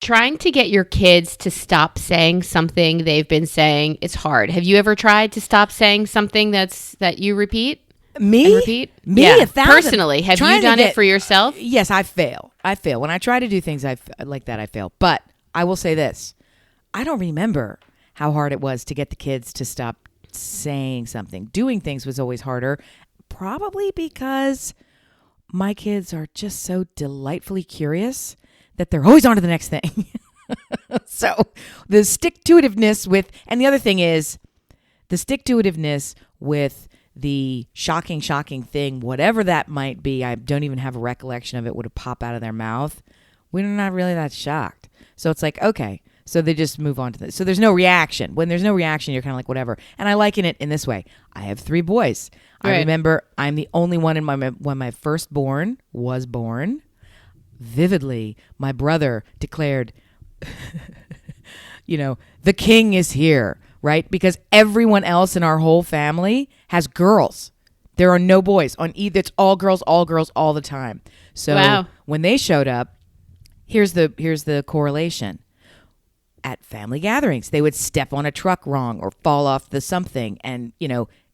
Trying to get your kids to stop saying something they've been saying is hard. Have you ever tried to stop saying something that you repeat? Me? And repeat? Me? Yeah. 1,000. Personally, have you done it for yourself? Yes, I fail. When I try to do things like that, I fail. But I will say this. I don't remember how hard it was to get the kids to stop saying something. Doing things was always harder, probably because my kids are just so delightfully curious that they're always on to the next thing. So the stick-to-itiveness with, and the other thing is the stick-to-itiveness with the shocking thing, whatever that might be, I don't even have a recollection of it would have popped out of their mouth. We're not really that shocked. So it's like, okay. So they just move on to this. So there's no reaction. When there's no reaction, you're kind of like, whatever. And I liken it in this way. I have 3 boys. Right. I remember I'm the only one when my firstborn was born. Vividly, my brother declared, the king is here, right? Because everyone else in our whole family has girls. There are no boys on either. It's all girls all the time. So when they showed up, here's the correlation. At family gatherings, they would step on a truck wrong or fall off the something, and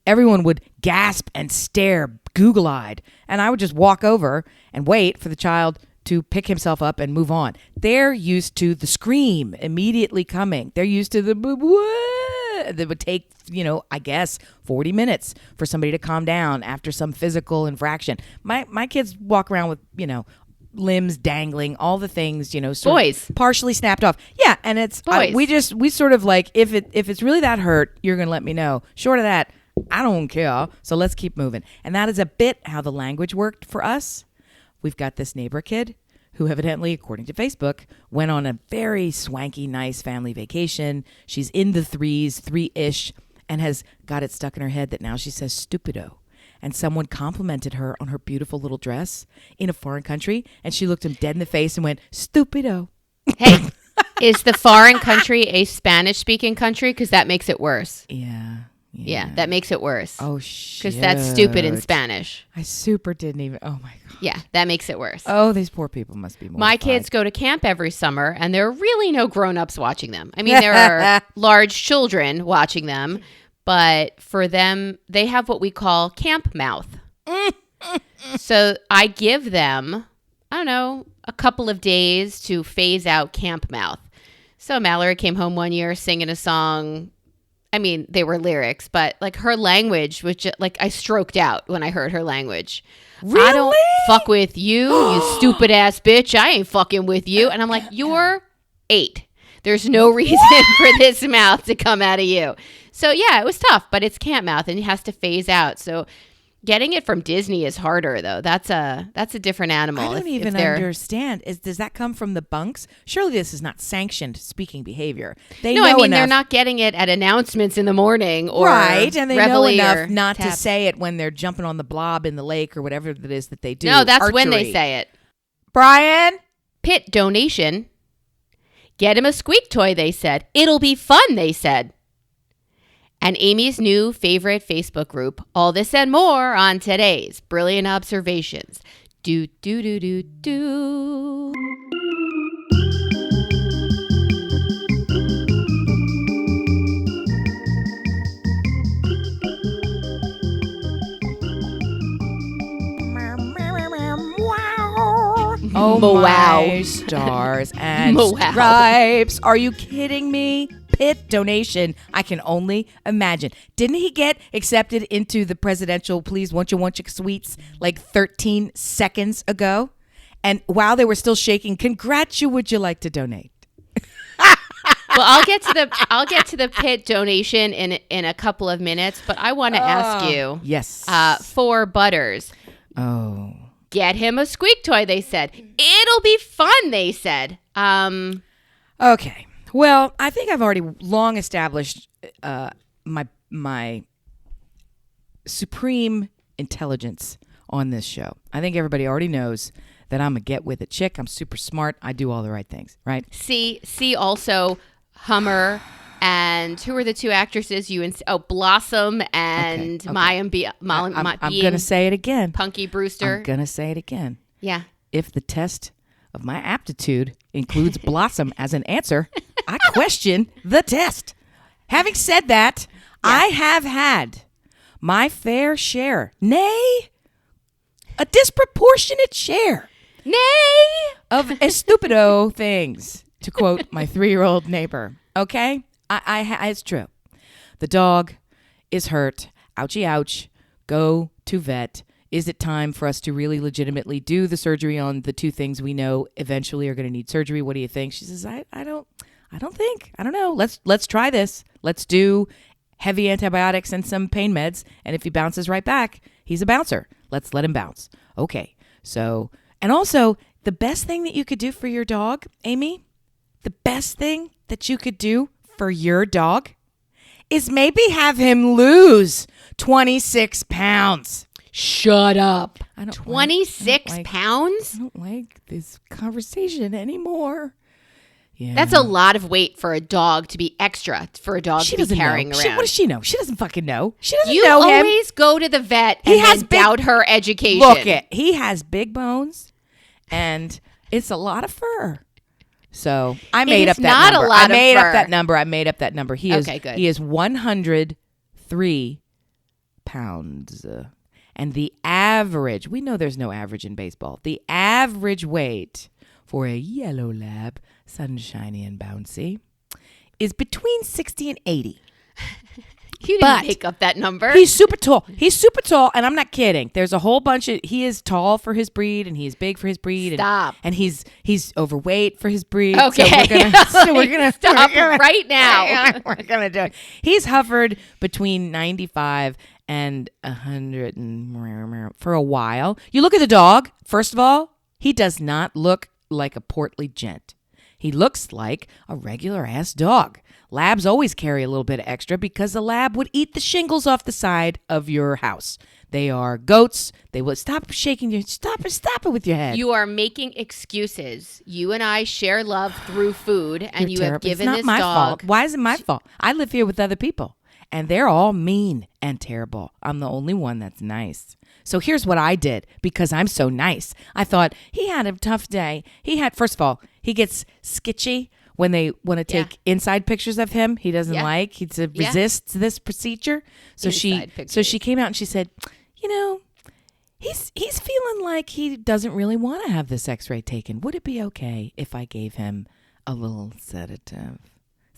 everyone would gasp and stare goggle-eyed, and I would just walk over and wait for the child to pick himself up and move on. They're used to the scream immediately coming. They're used to the that would take, I guess 40 minutes for somebody to calm down after some physical infraction. My kids walk around with, limbs dangling, all the things, boys partially snapped off. Yeah, and it's boys. We sort of like, if it's really that hurt, you're going to let me know. Short of that, I don't care. So let's keep moving. And that is a bit how the language worked for us. We've got this neighbor kid who evidently, according to Facebook, went on a very swanky, nice family vacation. She's in the 3-ish, and has got it stuck in her head that now she says stupido. And someone complimented her on her beautiful little dress in a foreign country, and she looked him dead in the face and went, stupido. Hey, is the foreign country a Spanish-speaking country? Because that makes it worse. Yeah, that makes it worse. Oh, shit. Because that's stupid in Spanish. I super didn't even, oh my God. Yeah, that makes it worse. Oh, these poor people must be mortified. My kids go to camp every summer, and there are really no grown-ups watching them. I mean, there are large children watching them, but for them, they have what we call camp mouth. So I give them, I don't know, a couple of days to phase out camp mouth. So Mallory came home one year singing a song. I mean, they were lyrics, but like her language was just like, I stroked out when I heard her language. Really? I don't fuck with you, you stupid ass bitch. I ain't fucking with you. And I'm like, you're 8. There's no reason for this mouth to come out of you. So yeah, it was tough, but it's camp mouth and it has to phase out. So getting it from Disney is harder though. That's a different animal. I don't even understand. Does that come from the bunks? Surely this is not sanctioned speaking behavior. They're not getting it at announcements in the morning or right, and they know enough not tap. to say it when they're jumping on the blob in the lake or whatever it is that they do. No, that's archery. when they say it. Brian? Pit donation. Get him a squeak toy, they said. It'll be fun, they said. And Amy's new favorite Facebook group. All this and more on today's Brilliant Observations. Do, do, do, do, do. Oh, wow. My stars and stripes. Are you kidding me? Pit donation. I can only imagine. Didn't he get accepted into the presidential Please Won't You Suites like 13 seconds ago? And while they were still shaking, would you like to donate? Well, I'll get to the pit donation in a couple of minutes, but I want to ask you. Yes. For Butters. Oh. Get him a squeak toy, they said. It'll be fun, they said. Okay. Well, I think I've already long established my supreme intelligence on this show. I think everybody already knows that I'm a get-with-it chick. I'm super smart. I do all the right things, right? See also Hummer and who are the 2 actresses Blossom and okay. Maya I'm going to say it again. Punky Brewster. I'm going to say it again. Yeah. If the test of my aptitude includes Blossom as an answer, I question the test. Having said that, I have had my fair share, nay, a disproportionate share of estupido things, to quote my 3-year-old neighbor. Okay? It's true. The dog is hurt. Ouchie, ouch. Go to vet. Is it time for us to really legitimately do the surgery on the 2 things we know eventually are going to need surgery? What do you think? She says, I don't know. Let's try this. Let's do heavy antibiotics and some pain meds. And if he bounces right back, he's a bouncer. Let's let him bounce. Okay. So, and also the best thing that you could do for your dog, Amy, the best thing that you could do for your dog is maybe have him lose 26 pounds. Shut up. 26 pounds? I don't like this conversation anymore. Yeah. That's a lot of weight for a dog to be extra, for a dog to be carrying around. What does she know? She doesn't fucking know. She doesn't you know him. You always go to the vet and then doubt her education. Look it. He has big bones and it's a lot of fur. So I made up that number. I made up that number. He is good. He is 103 pounds. And the average, we know there's no average in baseball. The average weight for a yellow lab, sunshiny and bouncy, is between 60 and 80. You didn't make up that number. He's super tall. And I'm not kidding. There's a whole bunch of, he is tall for his breed and he's big for his breed. Stop. And he's overweight for his breed. Okay. So we're gonna stop right now. We're gonna do it. He's hovered between 95 and 100 for a while. You look at the dog. First of all, he does not look like a portly gent. He looks like a regular ass dog. Labs always carry a little bit of extra because the lab would eat the shingles off the side of your house. They are goats. They will stop it with your head. You are making excuses. You and I share love through food, and you have given this dog. It's not my fault. Why is it my fault? I live here with other people, and they're all mean and terrible. I'm the only one that's nice. So here's what I did because I'm so nice. I thought he had a tough day. First of all, he gets skitchy when they want to take inside pictures of him. He doesn't like. He resists this procedure. So she came out and she said, he's feeling like he doesn't really want to have this X-ray taken. Would it be okay if I gave him a little sedative?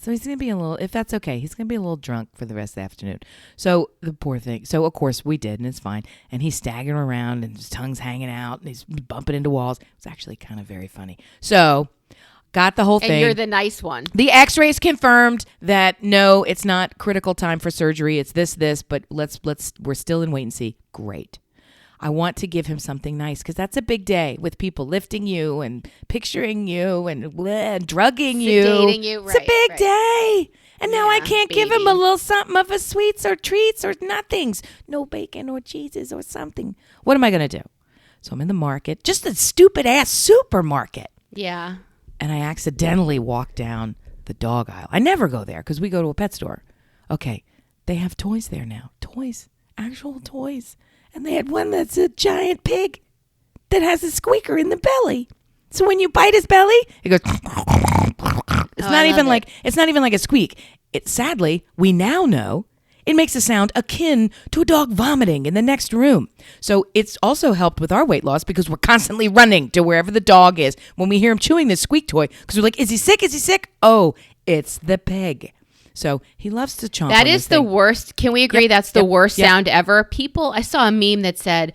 So he's going to be if that's okay, he's going to be a little drunk for the rest of the afternoon. So the poor thing. So, of course, we did, and it's fine. And he's staggering around, and his tongue's hanging out, and he's bumping into walls. It's actually kind of very funny. So got the whole thing. And you're the nice one. The X-rays confirmed that, no, it's not critical time for surgery. It's this, but we're still in wait and see. Great. I want to give him something nice because that's a big day with people lifting you and picturing you and drugging you. Sedating you. It's a big day. And now I can't give him a little something of a sweets or treats or nothings. No bacon or cheeses or something. What am I going to do? So I'm in the market, just a stupid ass supermarket. Yeah. And I accidentally walked down the dog aisle. I never go there because we go to a pet store. Okay. They have toys there now. Toys. Actual toys. And they had one that's a giant pig that has a squeaker in the belly. So when you bite his belly, it goes. It's not even like a squeak. Sadly, we now know it makes a sound akin to a dog vomiting in the next room. So it's also helped with our weight loss because we're constantly running to wherever the dog is when we hear him chewing this squeak toy because we're like, is he sick? Is he sick? Oh, it's the pig. So he loves to chomp. That is the worst. Can we agree that's the worst sound ever? I saw a meme that said,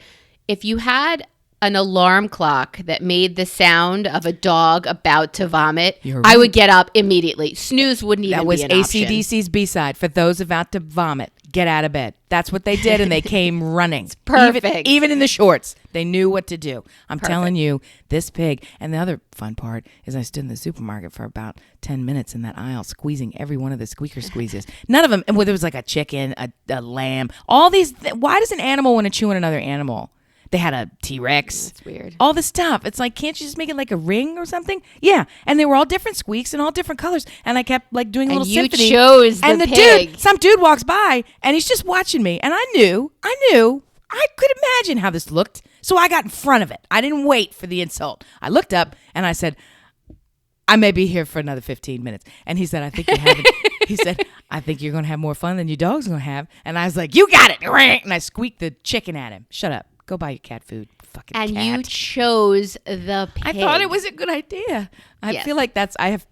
if you had an alarm clock that made the sound of a dog about to vomit, I would get up immediately. Snooze wouldn't even be an option. That was AC/DC's B-side for those about to vomit. Get out of bed. That's what they did, and they came running. It's perfect. Even in the shorts, they knew what to do. I'm telling you, this pig. And the other fun part is I stood in the supermarket for about 10 minutes in that aisle, squeezing every one of the squeaker squeezes. None of them, whether it was like a chicken, a lamb, all these. Why does an animal want to chew on another animal? They had a T-Rex. That's weird. All this stuff. It's like, can't you just make it like a ring or something? Yeah. And they were all different squeaks and all different colors. And I kept like doing a little symphony. And you chose the pig. Some dude walks by and he's just watching me. And I knew, I could imagine how this looked So I got in front of it. I didn't wait for the insult. I looked up and I said, I may be here for another 15 minutes. And he said, I think you're going to have more fun than your dog's going to have. And I was like, you got it. And I squeaked the chicken at him. Shut up. Go buy your cat food. Fucking And cat. you chose the pig. I thought it was a good idea. I feel like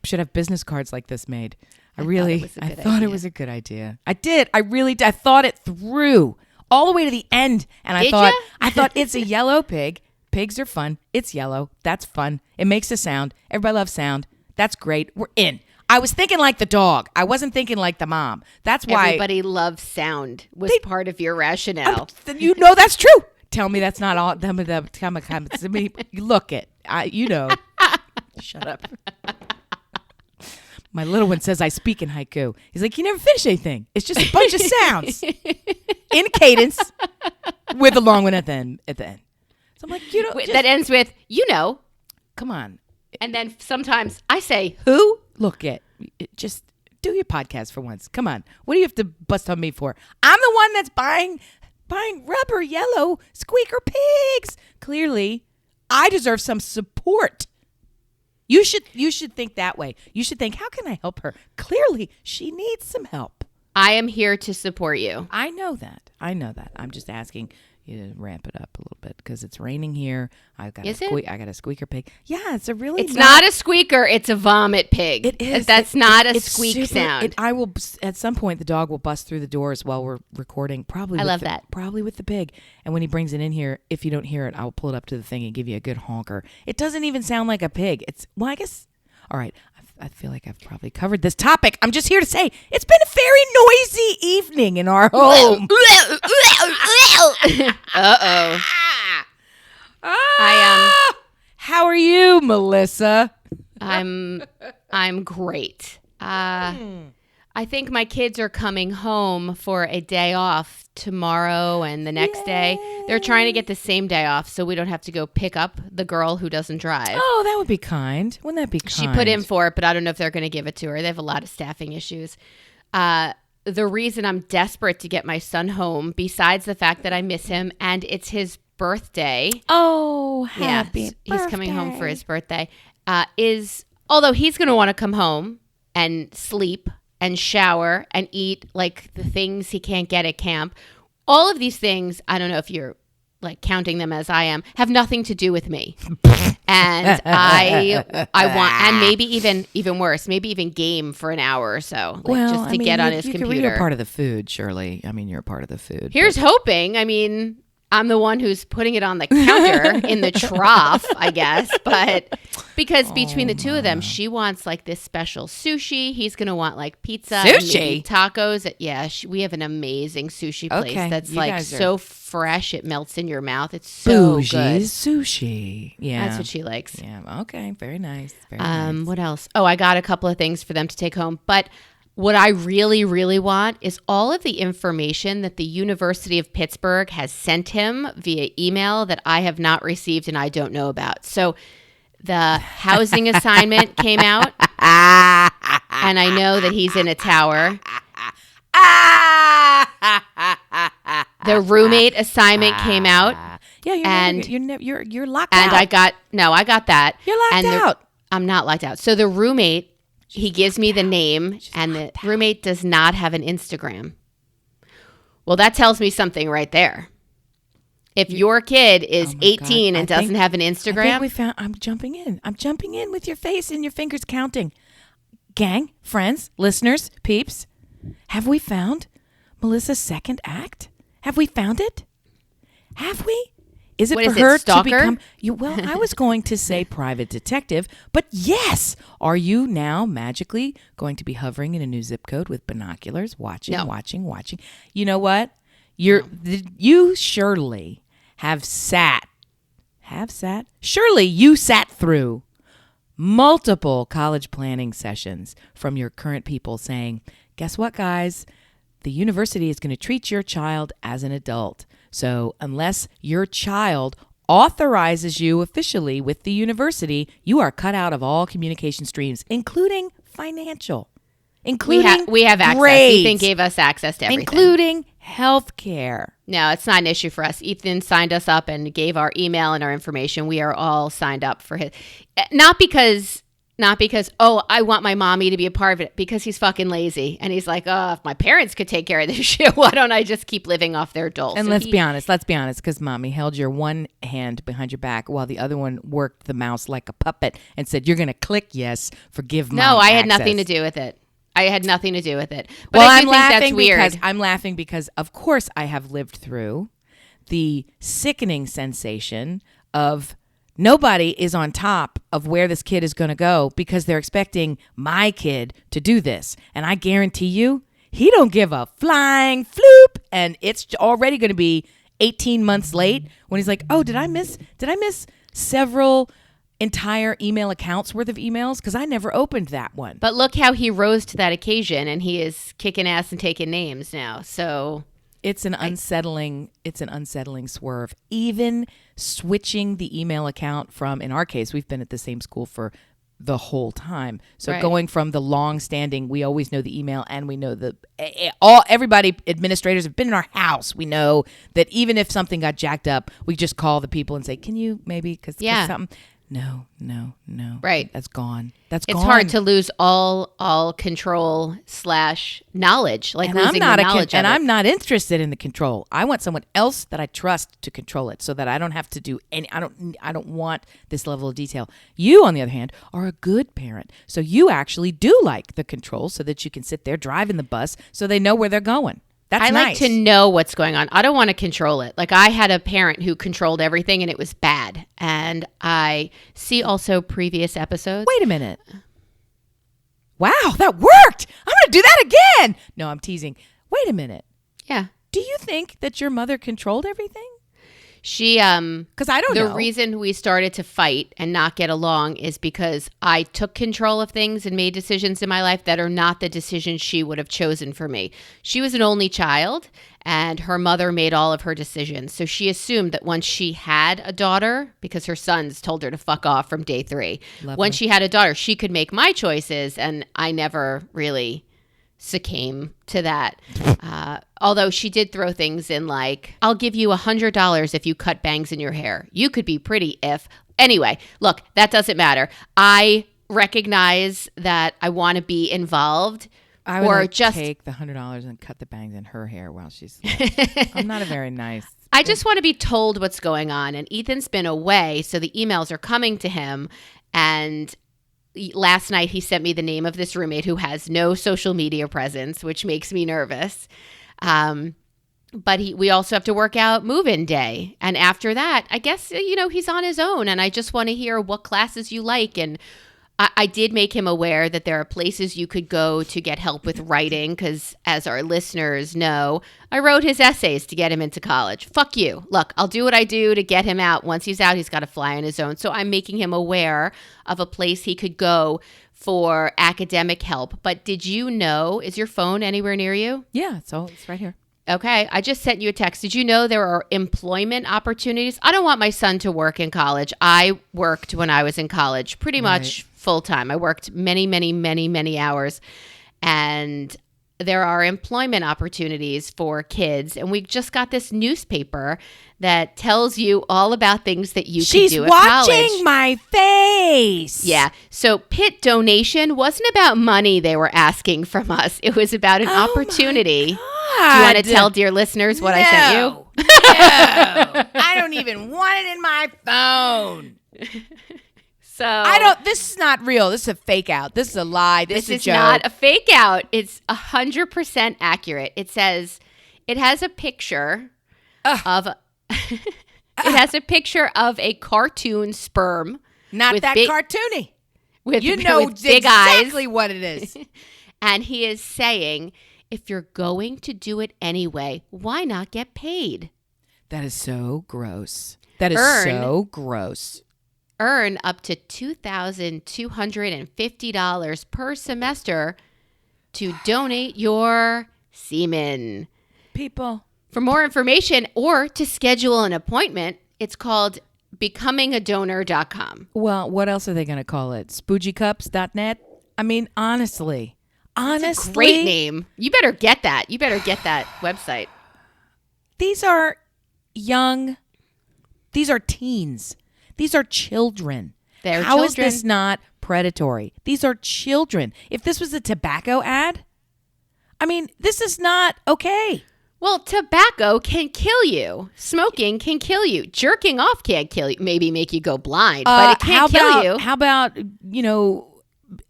should have business cards like this made. I thought it was a good idea. I did. I really did. I thought it through all the way to the end. And I thought it's a yellow pig. Pigs are fun. It's yellow. That's fun. It makes a sound. Everybody loves sound. That's great. We're in. I was thinking like the dog. I wasn't thinking like the mom. That's why everybody loves sound was part of your rationale. That's true. Tell me that's not all. Look it. Shut up. My little one says I speak in haiku. He's like, you never finish anything. It's just a bunch of sounds in cadence with a long one at the end. So I'm like, that ends with, come on. And then sometimes I say, who? Look just do your podcast for once. Come on. What do you have to bust on me for? I'm the one that's buying rubber yellow squeaker pigs. Clearly, I deserve some support. You should think that way. You should think, how can I help her? Clearly, she needs some help. I am here to support you. I know that. I'm just asking you to ramp it up a little bit because it's raining here. I got a squeaker pig. Yeah, it's not a squeaker. It's a vomit pig. It is. That's not a squeak sound. I will at some point the dog will bust through the doors while we're recording. Probably with the pig. And when he brings it in here, if you don't hear it, I'll pull it up to the thing and give you a good honker. It doesn't even sound like a pig. I guess. All right. I feel like I've probably covered this topic. I'm just here to say it's been a very noisy evening in our home. Uh-oh. How are you, Melissa? I'm great. I think my kids are coming home for a day off tomorrow and the next day. They're trying to get the same day off so we don't have to go pick up the girl who doesn't drive. Oh, that would be kind. Wouldn't that be kind? She put in for it, but I don't know if they're going to give it to her. They have a lot of staffing issues. The reason I'm desperate to get my son home, besides the fact that I miss him and it's his birthday. Oh, happy birthday. He's coming home for his birthday. Although he's going to want to come home and sleep and shower and eat like the things he can't get at camp. All of these things, I don't know if you're like counting them as I am, have nothing to do with me. And I want, and maybe even worse, maybe even game for an hour or so, just to get on his computer. You're part of the food, Shirley. I mean, you're part of the food. Here's hoping. I mean, I'm the one who's putting it on the counter in the trough, I guess. But because between the two of them, she wants like this special sushi. He's going to want like pizza. Sushi? And maybe tacos. Yeah, we have an amazing sushi place that's like so fresh it melts in your mouth. It's so bougie good. Sushi. Yeah. That's what she likes. Yeah. Okay. Very nice. Very nice. What else? Oh, I got a couple of things for them to take home. But what I really, really want is all of the information that the University of Pittsburgh has sent him via email that I have not received and I don't know about. So the housing assignment came out, and I know that he's in a tower. The roommate assignment came out. Yeah, you're locked and out. And I got that. You're locked out. I'm not locked out. So the roommate, he gives me the name, and the roommate does not have an Instagram. Well, that tells me something right there. If your kid is 18 and doesn't have an Instagram. I'm jumping in with your face and your fingers counting. Gang, friends, listeners, peeps, have we found Melissa's second act? Have we found it? Have we? Is it for her to become? Well, I was going to say private detective, but yes. Are you now magically going to be hovering in a new zip code with binoculars, watching? You know what? You surely have sat. Surely you sat through multiple college planning sessions from your current people saying, guess what, guys? The university is going to treat your child as an adult. So unless your child authorizes you officially with the university, you are cut out of all communication streams, including financial, including we have access. grades, Ethan gave us access to everything, including health care. No, it's not an issue for us. Ethan signed us up and gave our email and our information. We are all signed up for his. Not because, oh, I want my mommy to be a part of it, because he's fucking lazy. And he's like, oh, if my parents could take care of this shit, why don't I just keep living off their dole? And let's be honest, because mommy held your one hand behind your back while the other one worked the mouse like a puppet and said, you're going to click yes, forgive mom. No, I had access. nothing to do with it. I had nothing to do with it. But Well, I I'm do think that's laughing weird. I'm laughing because, of course, I have lived through the sickening sensation of nobody is on top of where this kid is going to go because they're expecting my kid to do this. And I guarantee you, he don't give a flying floop. And it's already going to be 18 months late when he's like, oh, did I miss several entire email accounts worth of emails? Because I never opened that one. But look how he rose to that occasion, and he is kicking ass and taking names now. So it's an unsettling swerve. Even switching the email account from, in our case, we've been at the same school for the whole time. So Right. going from the long standing, we always know the email and we know everybody, administrators have been in our house. We know that even if something got jacked up, we just call the people and say, can you maybe, because something. No. Right. That's gone. it's hard to lose all control / knowledge, like And losing the knowledge of it. I'm not interested in the control. I want someone else that I trust to control it, so that I don't have to do any. I don't want this level of detail. You, on the other hand, are a good parent, so you actually do like the control, so that you can sit there driving the bus, so they know where they're going. That's I nice. like to know what's going on. I don't want to control it. Like, I had a parent who controlled everything, and it was bad. And I see also previous episodes. Wait a minute. Wow, that worked. I'm going to do that again. No, I'm teasing. Wait a minute. Yeah. Do you think that your mother controlled everything? She, because I don't know. The reason we started to fight and not get along is because I took control of things and made decisions in my life that are not the decisions she would have chosen for me. She was an only child, and her mother made all of her decisions. So she assumed that once she had a daughter, because her sons told her to fuck off from day 3, once she had a daughter, she could make my choices, and I never really succumb to that. Although she did throw things in like, I'll give you $100 if you cut bangs in your hair. You could be pretty if. Anyway, look, that doesn't matter. I recognize that I want to be involved. I would or like just take the $100 and cut the bangs in her hair while she's. I'm not a very nice. I just want to be told what's going on. And Ethan's been away, so the emails are coming to him. And last night he sent me the name of this roommate who has no social media presence, which makes me nervous. But we also have to work out move-in day. And after that, I guess, he's on his own. And I just want to hear what classes you like. And I did make him aware that there are places you could go to get help with writing, because as our listeners know, I wrote his essays to get him into college. Fuck you. Look, I'll do what I do to get him out. Once he's out, he's got to fly on his own. So I'm making him aware of a place he could go for academic help. But did you know, is your phone anywhere near you? Yeah, it's right here. Okay, I just sent you a text. Did you know there are employment opportunities? I don't want my son to work in college. I worked when I was in college pretty much full time. I worked many, many, many, many hours. And there are employment opportunities for kids. And we just got this newspaper that tells you all about things that you can do at college. She's watching my face. Yeah. So Pitt donation wasn't about money they were asking from us. It was about an opportunity. Do you want to tell dear listeners what I sent you? No. I don't even want it in my phone. So This is not real. This is a fake out. This is a lie. This is a joke. not a fake out. It's 100% accurate. It says it has a picture of it has a picture of a cartoon sperm. Not with that cartoony. With You know with big exactly eyes. what it is. And he is saying, if you're going to do it anyway, why not get paid? That is so gross. That is so gross. Earn up to $2,250 per semester to donate your semen. People. For more information or to schedule an appointment, it's called becomingadonor.com. Well, what else are they going to call it? SpoogieCups.net? I mean, honestly. It's a great name. You better get that. You better get that website. these are young. These are teens. These are children. They're How is children. this not predatory? These are children. If this was a tobacco ad, I mean, this is not okay. Well, tobacco can kill you. Smoking can kill you. Jerking off can't kill you. Maybe make you go blind, but it can't kill you. How about,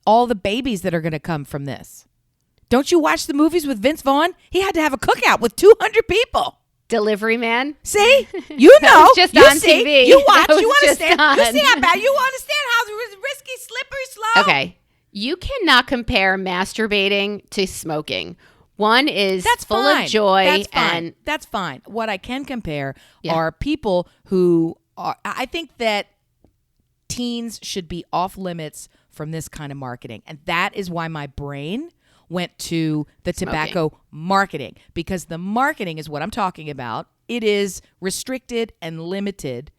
all the babies that are going to come from this? Don't you watch the movies with Vince Vaughn? He had to have a cookout with 200 people. Delivery man. See? You know. was just you on see, TV. You watch. That You was just understand. You on. see how bad. You understand how risky, slippery, slow. Okay. You cannot compare masturbating to smoking. One is That's full fine. of joy That's fine. and That's fine. What I can compare Yeah. are people who are. I think that teens should be off limits from this kind of marketing, and that is why my brain went to the tobacco marketing, because the marketing is what I'm talking about. It is restricted and limited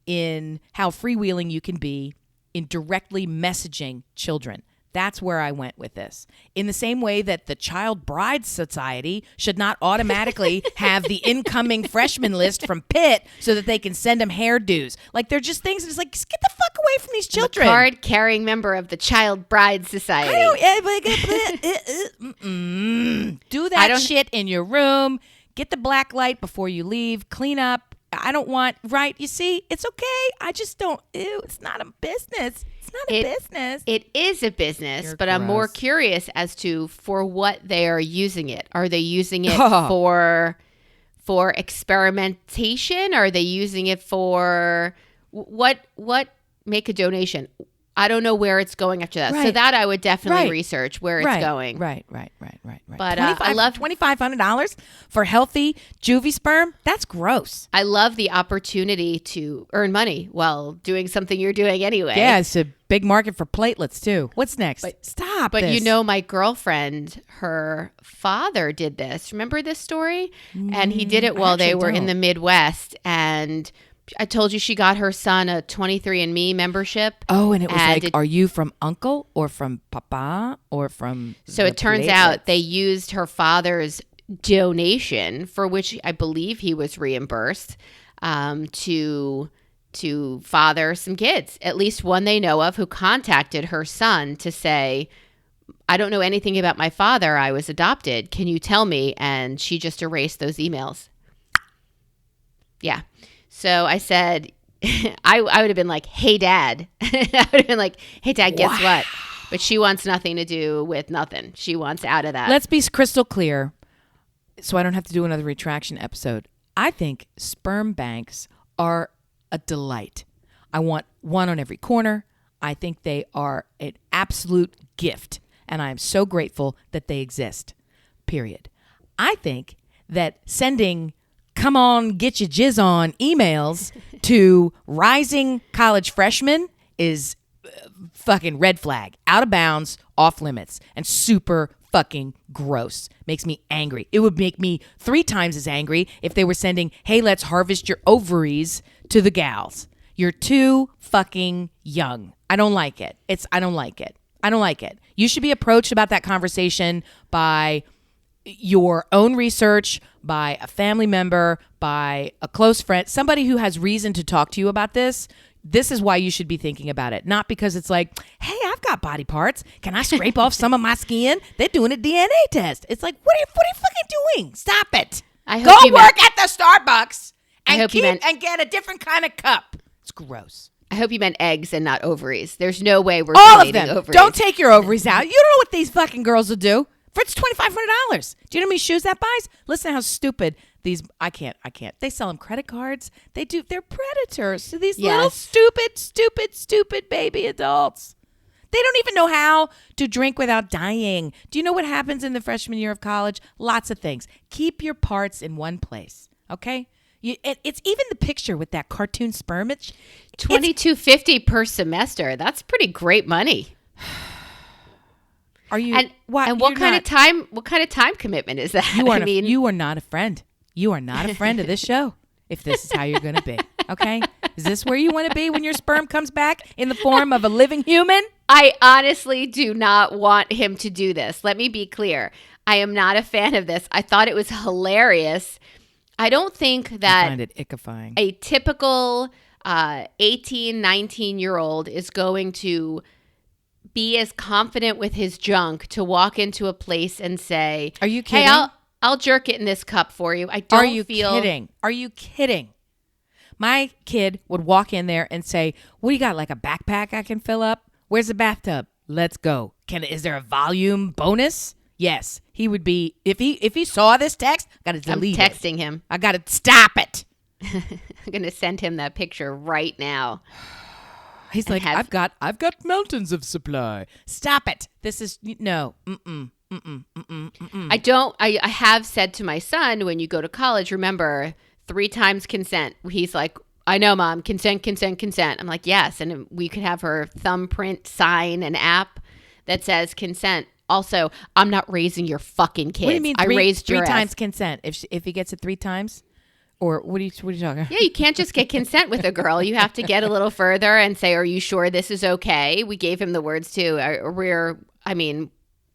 in how freewheeling you can be in directly messaging children. That's where I went with this. In the same way that the Child Bride Society should not automatically have the incoming freshman list from Pitt so that they can send them hairdos. Like, they're just things. It's like, just get the fuck away from these children. card-carrying member of the Child Bride Society. Do that shit in your room. Get the black light before you leave. Clean up. I don't want, right? You see, it's okay. I just don't, it's not a business. It's not a business. It is a business, You're but I'm more gross. curious as to for what they are using it. Are they using it Oh. for experimentation? Are they using it for what? Make a donation. I don't know where it's going after that. So Right. that I would definitely Right. research where it's Right, going. Right. But I love $2,500 for healthy juvie sperm. That's gross. I love the opportunity to earn money while doing something you're doing anyway. Yeah, it's a big market for platelets too. What's next? Stop. But this. my girlfriend, her father did this. Remember this story? And he did it I while they actually were in don't. the Midwest. And I told you she got her son a 23andMe membership. Oh, and it was And like, are you from uncle or from papa or from? So the it turns platelets? out they used her father's donation, for which I believe he was reimbursed, to father some kids. At least one they know of who contacted her son to say, I don't know anything about my father. I was adopted. Can you tell me? And she just erased those emails. Yeah. So I said, I would have been like, hey, Dad. I would have been like, hey, Dad, guess what? But she wants nothing to do with nothing. She wants out of that. Let's be crystal clear so I don't have to do another retraction episode. I think sperm banks are a delight. I want one on every corner. I think they are an absolute gift, and I am so grateful that they exist, period. I think that sending come on, get your jizz on emails to rising college freshmen is fucking red flag, out of bounds, off limits, and super fucking gross. Makes me angry. It would make me 3 times as angry if they were sending, hey, let's harvest your ovaries to the gals. You're too fucking young. I don't like it. I don't like it. You should be approached about that conversation by your own research, by a family member, by a close friend, somebody who has reason to talk to you about this. This is why you should be thinking about it. Not because it's like, hey, I've got body parts. Can I scrape off some of my skin? They're doing a DNA test. It's like, what are you fucking doing? Stop it. I Go hope you work at the Starbucks and hope you meant- and get a different kind of cup. It's gross. I hope you meant eggs and not ovaries. There's no way we're All of donating them. ovaries. Don't take your ovaries out. You don't know what these fucking girls will do. For it's $2,500. Do you know how many shoes that buys? Listen to how stupid these. I can't. They sell them credit cards. They're predators to these little stupid baby adults. They don't even know how to drink without dying. Do you know what happens in the freshman year of college? Lots of things. Keep your parts in one place. Okay. It's even the picture with that cartoon sperm. It's $22.50 per semester. That's pretty great money. Are you? And why, and what you're kind not- of time? What kind of time commitment is that? You are, I mean, you are not a friend. You are not a friend of this show if this is how you're going to be. Okay? Is this where you want to be when your sperm comes back in the form of a living human? I honestly do not want him to do this. Let me be clear. I am not a fan of this. I thought it was hilarious. I don't think I that find it ickifying. a typical 18, 19-year-old is going to be as confident with his junk to walk into a place and say, Are you kidding? Hey, I'll jerk it in this cup for you. I don't Are you feel kidding? Are you kidding? My kid would walk in there and say, "What do you got? Like a backpack I can fill up? Where's the bathtub? Let's go. Is there a volume bonus?" Yes, he would be. If he saw this text, I got to I'm delete it. texting him. I got to stop it. I'm going to send him that picture right now. He's like, I've got mountains of supply. Stop it. This is no. I have said to my son, when you go to college, remember 3 times consent. He's like, I know, Mom, consent, consent, consent. I'm like, yes. And we could have her thumbprint sign an app that says consent. Also, I'm not raising your fucking kids. What do you mean? I raised your three ass. times consent. If he gets it 3 times, or what are you talking? Yeah, you can't just get consent with a girl. You have to get a little further and say, "Are you sure this is okay?" We gave him the words too.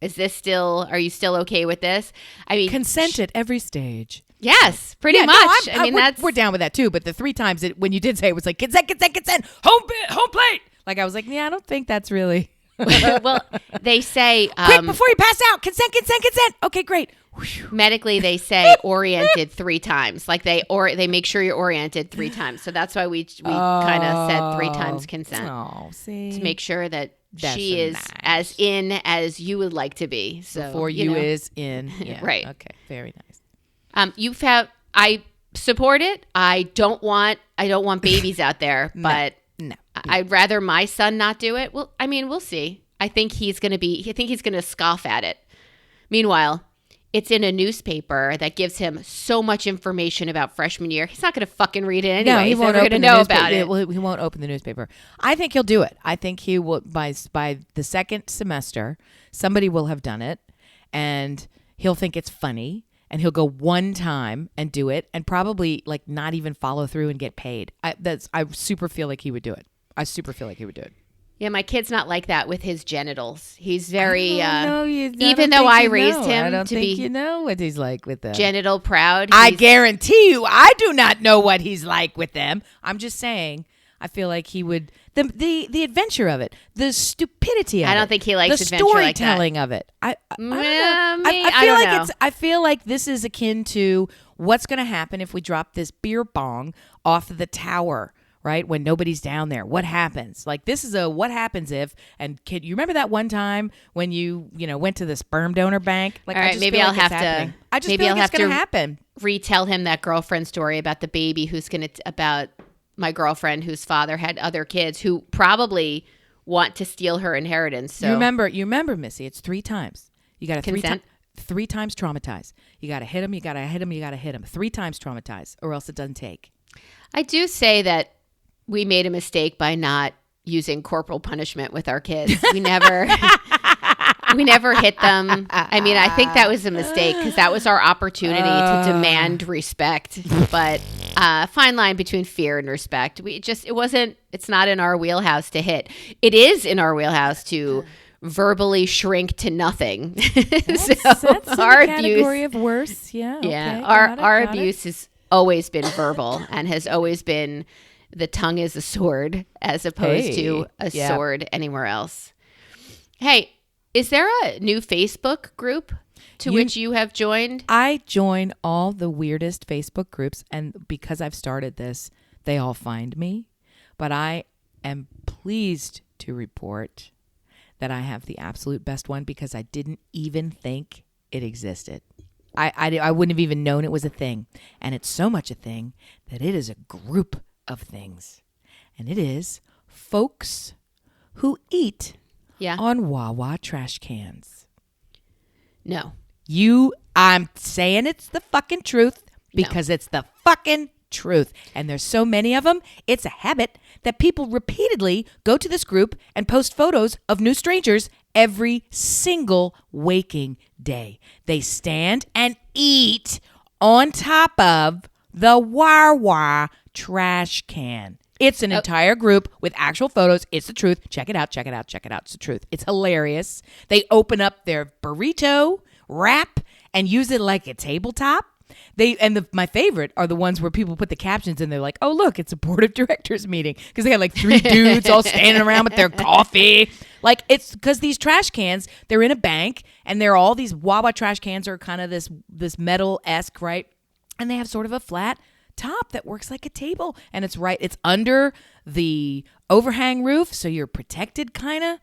Is this still? Are you still okay with this? I mean, Consent at every stage. yes, pretty much. We're down with that too. But the 3 times when you did say it was like consent, consent, consent, home plate. Like I was like, yeah, I don't think that's really. Well, they say Quick before you pass out, consent, consent, consent. Okay, great. medically they say oriented 3 times. Like they make sure you're oriented 3 times. So that's why we kind of said 3 times consent. Oh, see, to make sure that That's she is nice. as in as you would like to be. So before you know. is in. Yeah. Right. Okay. Very nice. I support it. I don't want babies out there, but No. I'd rather my son not do it. Well, I mean, we'll see. I think he's going to scoff at it. Meanwhile, it's in a newspaper that gives him so much information about freshman year. He's not going to fucking read it anyway. No, he He's won't never open going to the know newspaper. about it. Well, he won't open the newspaper. I think he'll do it. I think he will by the second semester. Somebody will have done it, and he'll think it's funny, and he'll go one time and do it, and probably like not even follow through and get paid. I super feel like he would do it. I super feel like he would do it. Yeah, my kid's not like that with his genitals. He's very, No, even though I raised him I don't to think be you know what he's like with them. genital proud. I he's- guarantee you, I do not know what he's like with them. I'm just saying. I feel like he would the adventure of it, the stupidity of it. I don't think he likes the adventure like that. storytelling of it. I don't know. I I feel don't like know. I feel like this is akin to what's going to happen if we drop this beer bong off of the tower. Right? When nobody's down there, what happens? Like this is a what happens if, and kid, you remember that one time when you went to the sperm donor bank? Like, All I right, just maybe feel I'll like it's have to- happening. I just maybe feel I'll like it's have going to to happen. retell him that girlfriend story about the baby about my girlfriend whose father had other kids who probably want to steal her inheritance. So You remember, Missy, it's 3 times. You got to Consent? 3 times traumatize. You got to hit him, you got to hit him, you got to hit him. 3 times traumatize, or else it doesn't take. I do say that we made a mistake by not using corporal punishment with our kids. We never hit them. I mean, I think that was a mistake because that was our opportunity to demand respect. But fine line between fear and respect. It's not in our wheelhouse to hit. It is in our wheelhouse to verbally shrink to nothing. That's in our the category of worse. Yeah. yeah, okay, our got it. abuse has always been verbal and has always been the tongue is a sword as opposed to a sword anywhere else. Hey, is there a new Facebook group to which you have joined? I join all the weirdest Facebook groups, and because I've started this, they all find me. But I am pleased to report that I have the absolute best one because I didn't even think it existed. I wouldn't have even known it was a thing. And it's so much a thing that it is a group of things. And it is folks who eat on Wawa trash cans. No. I'm saying it's the fucking truth because it's the fucking truth. And there's so many of them. It's a habit that people repeatedly go to this group and post photos of new strangers every single waking day. They stand and eat on top of the Wawa trash can. It's an entire group with actual photos. It's the truth. Check it out. Check it out. Check it out. It's the truth. It's hilarious. They open up their burrito wrap and use it like a tabletop. My favorite are the ones where people put the captions and they're like, oh, look, it's a board of directors meeting. Because they had like 3 dudes all standing around with their coffee. Like, it's because these trash cans, they're in a bank, and they're all these Wawa trash cans are kind of this metal-esque, right? And they have sort of a flat top that works like a table. And it's under the overhang roof, so you're protected kind of.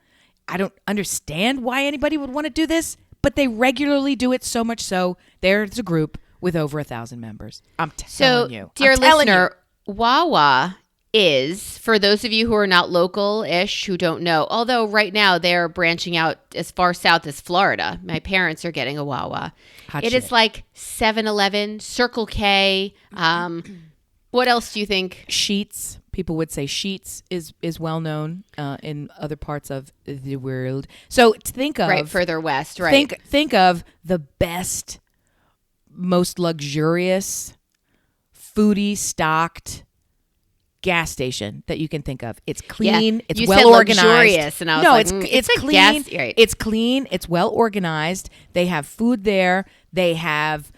I don't understand why anybody would want to do this, but they regularly do it, so much so there's a group with over 1,000 members. I'm telling you. Dear listener, Wawa is, for those of you who are not local-ish, who don't know, although right now they're branching out as far south as Florida. My parents are getting a Wawa. It is like 7-Eleven, Circle K. What else do you think? Sheetz. People would say Sheetz is well known in other parts of the world. So think of further west, right? Think of the best, most luxurious, foodie stocked gas station that you can think of. It's clean. It's well organized. Luxurious, and I was it's clean. Gas, right. It's clean. It's well organized. They have food there. They have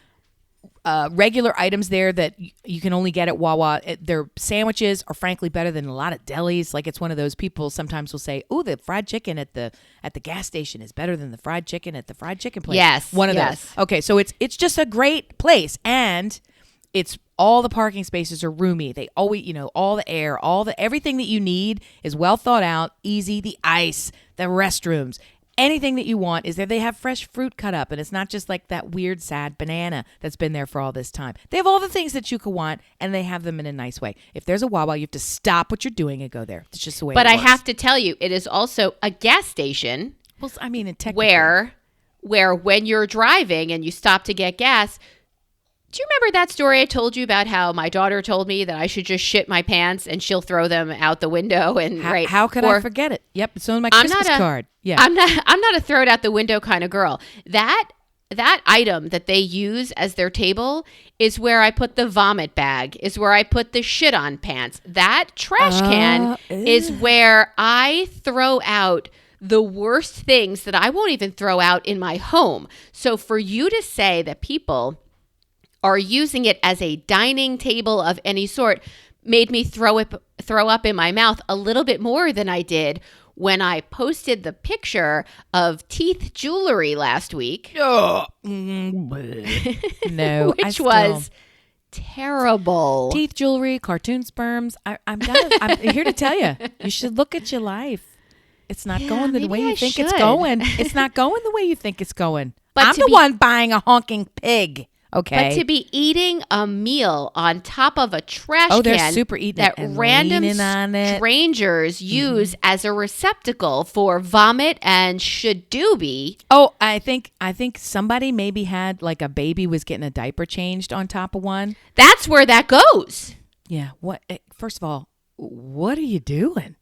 regular items there that you can only get at Wawa. Their sandwiches are frankly better than a lot of delis. Like, it's one of those people sometimes will say, "Oh, the fried chicken at the gas station is better than the fried chicken at the fried chicken place." Yes, one of those. Okay, so it's just a great place, and it's all the parking spaces are roomy. They always, all the air, everything that you need is well thought out, easy. The ice, the restrooms. Anything that you want is there. They have fresh fruit cut up, and it's not just like that weird, sad banana that's been there for all this time. They have all the things that you could want, and they have them in a nice way. If there's a Wawa, you have to stop what you're doing and go there. It's just the way it works. But I have to tell you, it is also a gas station. Well, I mean, where when you're driving and you stop to get gas. Do you remember that story I told you about how my daughter told me that I should just shit my pants and she'll throw them out the window? And how could I forget it? Yep, it's on my Christmas card. Yeah, I'm not a throw it out the window kind of girl. That item that they use as their table is where I put the vomit bag, is where I put the shit on pants. That trash can is where I throw out the worst things that I won't even throw out in my home. So for you to say that people are using it as a dining table of any sort made me throw up in my mouth a little bit more than I did when I posted the picture of teeth jewelry last week. No, which was terrible. Teeth jewelry, cartoon sperms. I'm here to tell you, you should look at your life. It's not going the way you think it's going. It's not going the way you think it's going. But I'm the one buying a honking pig. Okay. But to be eating a meal on top of a trash can they're super eating that random strangers use as a receptacle for vomit and shadoobie. Oh, I think somebody maybe had like a baby was getting a diaper changed on top of one. That's where that goes. Yeah. What? First of all, what are you doing?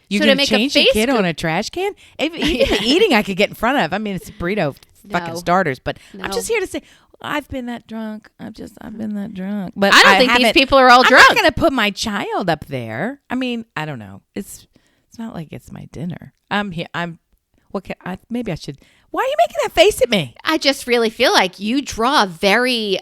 You're so going to change a kid on a trash can? Even the eating I could get in front of. I mean, it's a burrito fucking starters, but I'm just here to say, I've been that drunk. I've been that drunk. But I don't think these people are all drunk. I'm not going to put my child up there. I mean, I don't know. It's not like it's my dinner. I'm here. Maybe I should. Why are you making that face at me? I just really feel like you draw very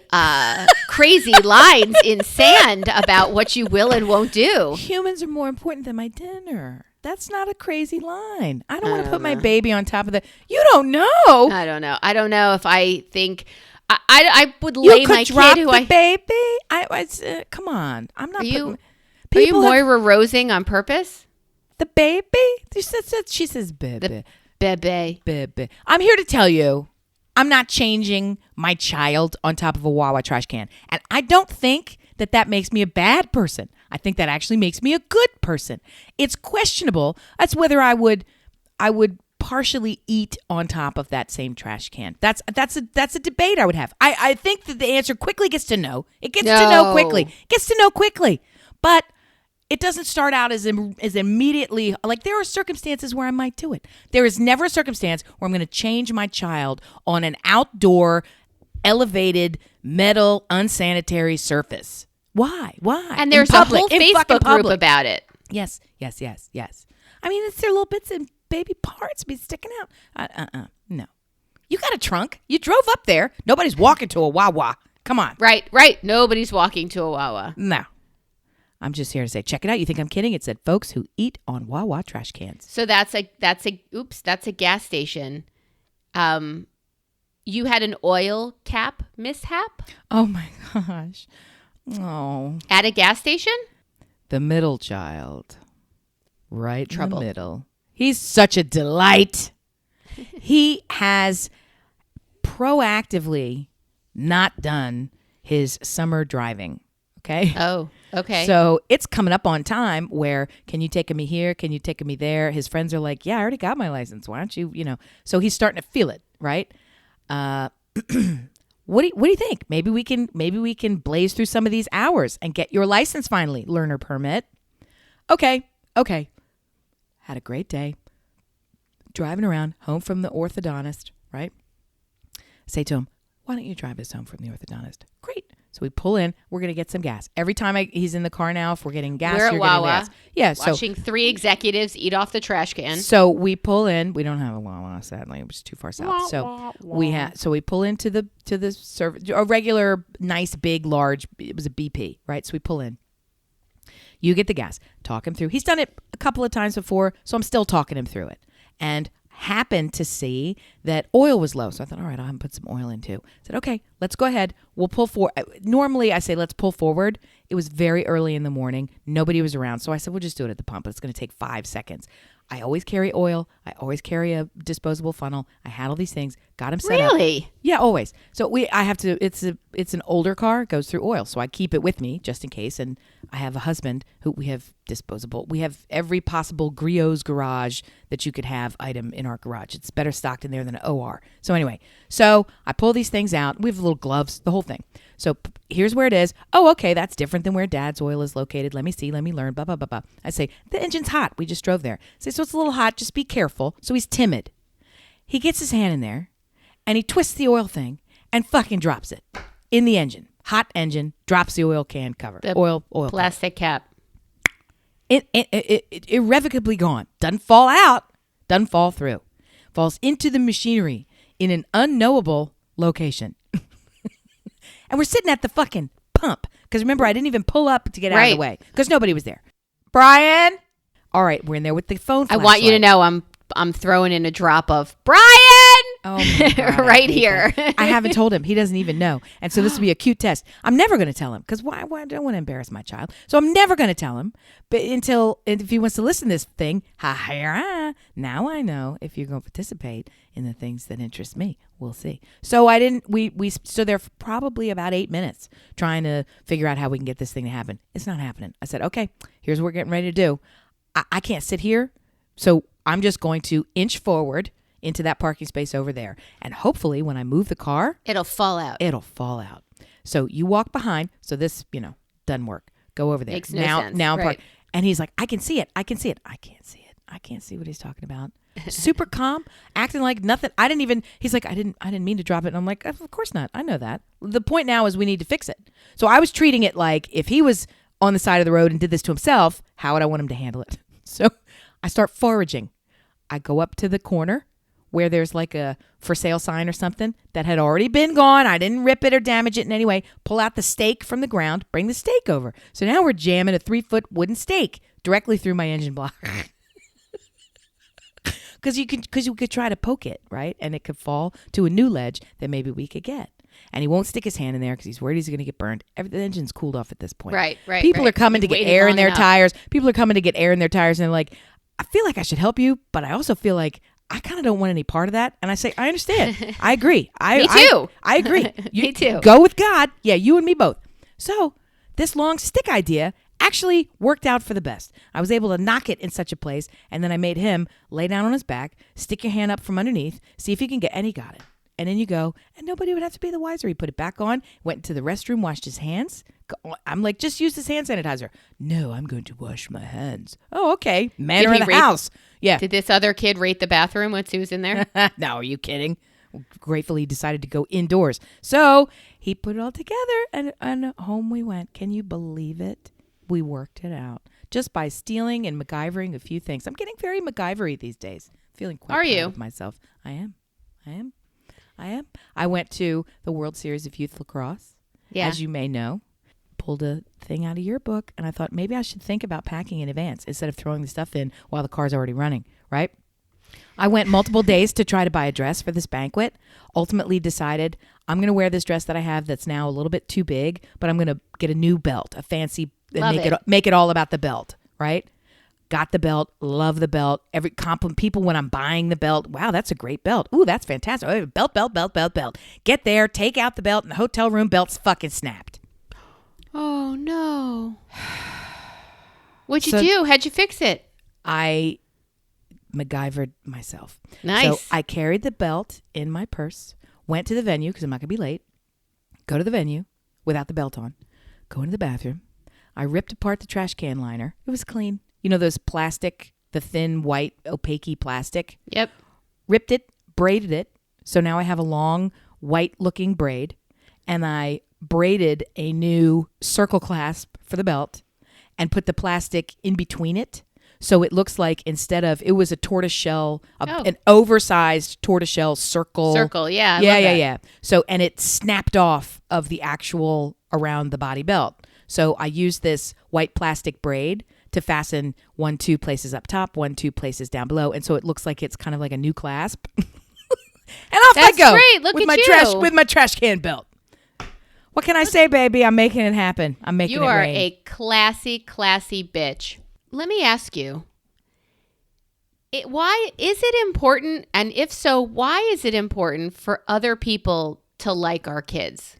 crazy lines in sand about what you will and won't do. Humans are more important than my dinner. That's not a crazy line. I don't want to put my baby on top of the. You don't know. I don't know. I don't know if I think. I would lay my kid who baby. Come on. I'm not. Are you Moira Rosing on purpose? The baby. She says baby. Bebe. I'm here to tell you, I'm not changing my child on top of a Wawa trash can, and I don't think that makes me a bad person. I think that actually makes me a good person. It's questionable. That's whether I would partially eat on top of that same trash can. That's a debate I would have. I think that the answer quickly gets to no. It gets to no quickly. Gets to no quickly. But it doesn't start out as immediately, like there are circumstances where I might do it. There is never a circumstance where I'm going to change my child on an outdoor, elevated, metal, unsanitary surface. Why? And there's a whole Facebook group about it. Yes. I mean, it's their little bits and baby parts be sticking out. No. You got a trunk. You drove up there. Nobody's walking to a Wawa. Come on. Right. Nobody's walking to a Wawa. No. I'm just here to say, check it out. You think I'm kidding? It said folks who eat on Wawa trash cans. So that's a gas station. You had an oil cap mishap Oh my gosh. Oh. at a gas station? The middle child. Right Trouble. in the middle. He's such a delight. He has proactively not done his summer driving. Okay. Oh, okay. So it's coming up on time where, can you take me here? Can you take me there? His friends are like, yeah, I already got my license. Why don't you, so he's starting to feel it, right? What do you think? Maybe we can blaze through some of these hours and get your license finally, learner permit. Okay. Had a great day. Driving around home from the orthodontist, right? Say to him, why don't you drive us home from the orthodontist? Great. So we pull in. We're going to get some gas. Every time he's in the car now, if we're getting gas, We're at you're getting Wawa, gas. Yeah. watching 3 executives eat off the trash can. So we pull in. We don't have a Wawa, sadly. It was too far south. So we pull into the service, a regular, nice, big, large. It was a BP, right? So we pull in. You get the gas. Talk him through. He's done it a couple of times before, so I'm still talking him through it. And happened to see that oil was low. So I thought, all right, I'll have him put some oil in too. I said, okay, let's go ahead. We'll pull forward. Normally I say, let's pull forward. It was very early in the morning. Nobody was around. So I said, we'll just do it at the pump. It's going to take 5 seconds. I always carry oil. I always carry a disposable funnel. I had all these things. Got him set up. Really? Yeah, always. So I have to. It's an older car. It goes through oil, so I keep it with me just in case. And I have a husband who we have disposable. We have every possible Griot's garage that you could have item in our garage. It's better stocked in there than an OR. So anyway, I pull these things out. We have little gloves, the whole thing. So here's where it is. Oh, okay, that's different than where Dad's oil is located. Let me see. Let me learn. Blah, blah, blah, blah. I say, the engine's hot. We just drove there. I say, so it's a little hot. Just be careful. So he's timid. He gets his hand in there, and he twists the oil thing and fucking drops it in the engine. Hot engine, drops the oil can cover. The oil plastic cap. It irrevocably gone. Doesn't fall out. Doesn't fall through. Falls into the machinery in an unknowable location. And we're sitting at the fucking pump. Because remember, I didn't even pull up to get out of the way. Because nobody was there. Brian! All right, we're in there with the phone I flashlight. want you to know I'm throwing in a drop of Brian Oh my God, right here. I haven't told him. He doesn't even know. And so this will be a cute test. I'm never going to tell him because why? I don't want to embarrass my child. So I'm never going to tell him. But if he wants to listen to this thing, now I know if you're going to participate in the things that interest me. We'll see. So we stood there for probably about 8 minutes trying to figure out how we can get this thing to happen. It's not happening. I said, okay, here's what we're getting ready to do. I can't sit here. So I'm just going to inch forward into that parking space over there. And hopefully when I move the car, It'll fall out. it'll fall out. So you walk behind. So this, doesn't work. Go over there. Makes no sense. Now I'm Right. parked. And he's like, I can see it. I can't see it. I can't see what he's talking about. Super calm, acting like nothing. He's like, I didn't mean to drop it. And I'm like, of course not. I know that. The point now is we need to fix it. So I was treating it like if he was on the side of the road and did this to himself, how would I want him to handle it? So I start foraging. I go up to the corner where there's like a for sale sign or something that had already been gone. I didn't rip it or damage it in any way. Pull out the stake from the ground, bring the stake over. So now we're jamming a 3-foot wooden stake directly through my engine block. Because you could try to poke it, right? And it could fall to a new ledge that maybe we could get. And he won't stick his hand in there because he's worried he's going to get burned. The engine's cooled off at this point. Right. People are coming to He's get waiting air in long their enough. tires. People are coming to get air in their tires. And they're like, I feel like I should help you, but I also feel like I kind of don't want any part of that. And I say, I understand. I agree. Me too. I agree. Me too. Go with God. Yeah, you and me both. So this long stick idea actually worked out for the best. I was able to knock it in such a place, and then I made him lay down on his back, stick your hand up from underneath, see if you can get, and he got it. And then you go, and nobody would have to be the wiser. He put it back on, went into the restroom, washed his hands. I'm like, just use this hand sanitizer. No, I'm going to wash my hands. Oh, okay. Manner in the house. Yeah. Did this other kid rate the bathroom once he was in there? No, are you kidding? Gratefully, he decided to go indoors. So he put it all together, and home we went. Can you believe it? We worked it out just by stealing and MacGyvering a few things. I'm getting very MacGyvery these days. Feeling quite proud of myself. I am. I went to the World Series of Youth Lacrosse. Yeah. as you may know, pulled a thing out of your book, and I thought maybe I should think about packing in advance instead of throwing the stuff in while the car's already running, right? I went multiple days to try to buy a dress for this banquet. Ultimately decided I'm going to wear this dress that I have that's now a little bit too big, but I'm going to get a new belt, a fancy, Love and make it all about the belt, right? Got the belt, love the belt. Every compliment people when I'm buying the belt. Wow, that's a great belt. Ooh, that's fantastic. Oh, belt. Get there, take out the belt in the hotel room. Belt's fucking snapped. Oh no! What'd you do? How'd you fix it? I MacGyvered myself. Nice. So I carried the belt in my purse, went to the venue because I'm not going to be late. Go to the venue without the belt on. Go into the bathroom. I ripped apart the trash can liner. It was clean. You know those plastic, the thin white opaque plastic? Yep. Ripped it, braided it. So now I have a long white looking braid. And I braided a new circle clasp for the belt and put the plastic in between it. So it looks like instead of, it was a tortoiseshell, an oversized tortoiseshell circle. Circle, yeah. Yeah. So, and it snapped off of the actual around the body belt. So I used this white plastic braid to fasten 1-2 places up top, 1-2 places down below. And so it looks like it's kind of like a new clasp. And off That's I go. great. Look with at my you. with my trash can belt. What can I say, baby? I'm making it happen. I'm making it rain. You are a classy bitch. Let me ask you, why is it important? And if so, why is it important for other people to like our kids?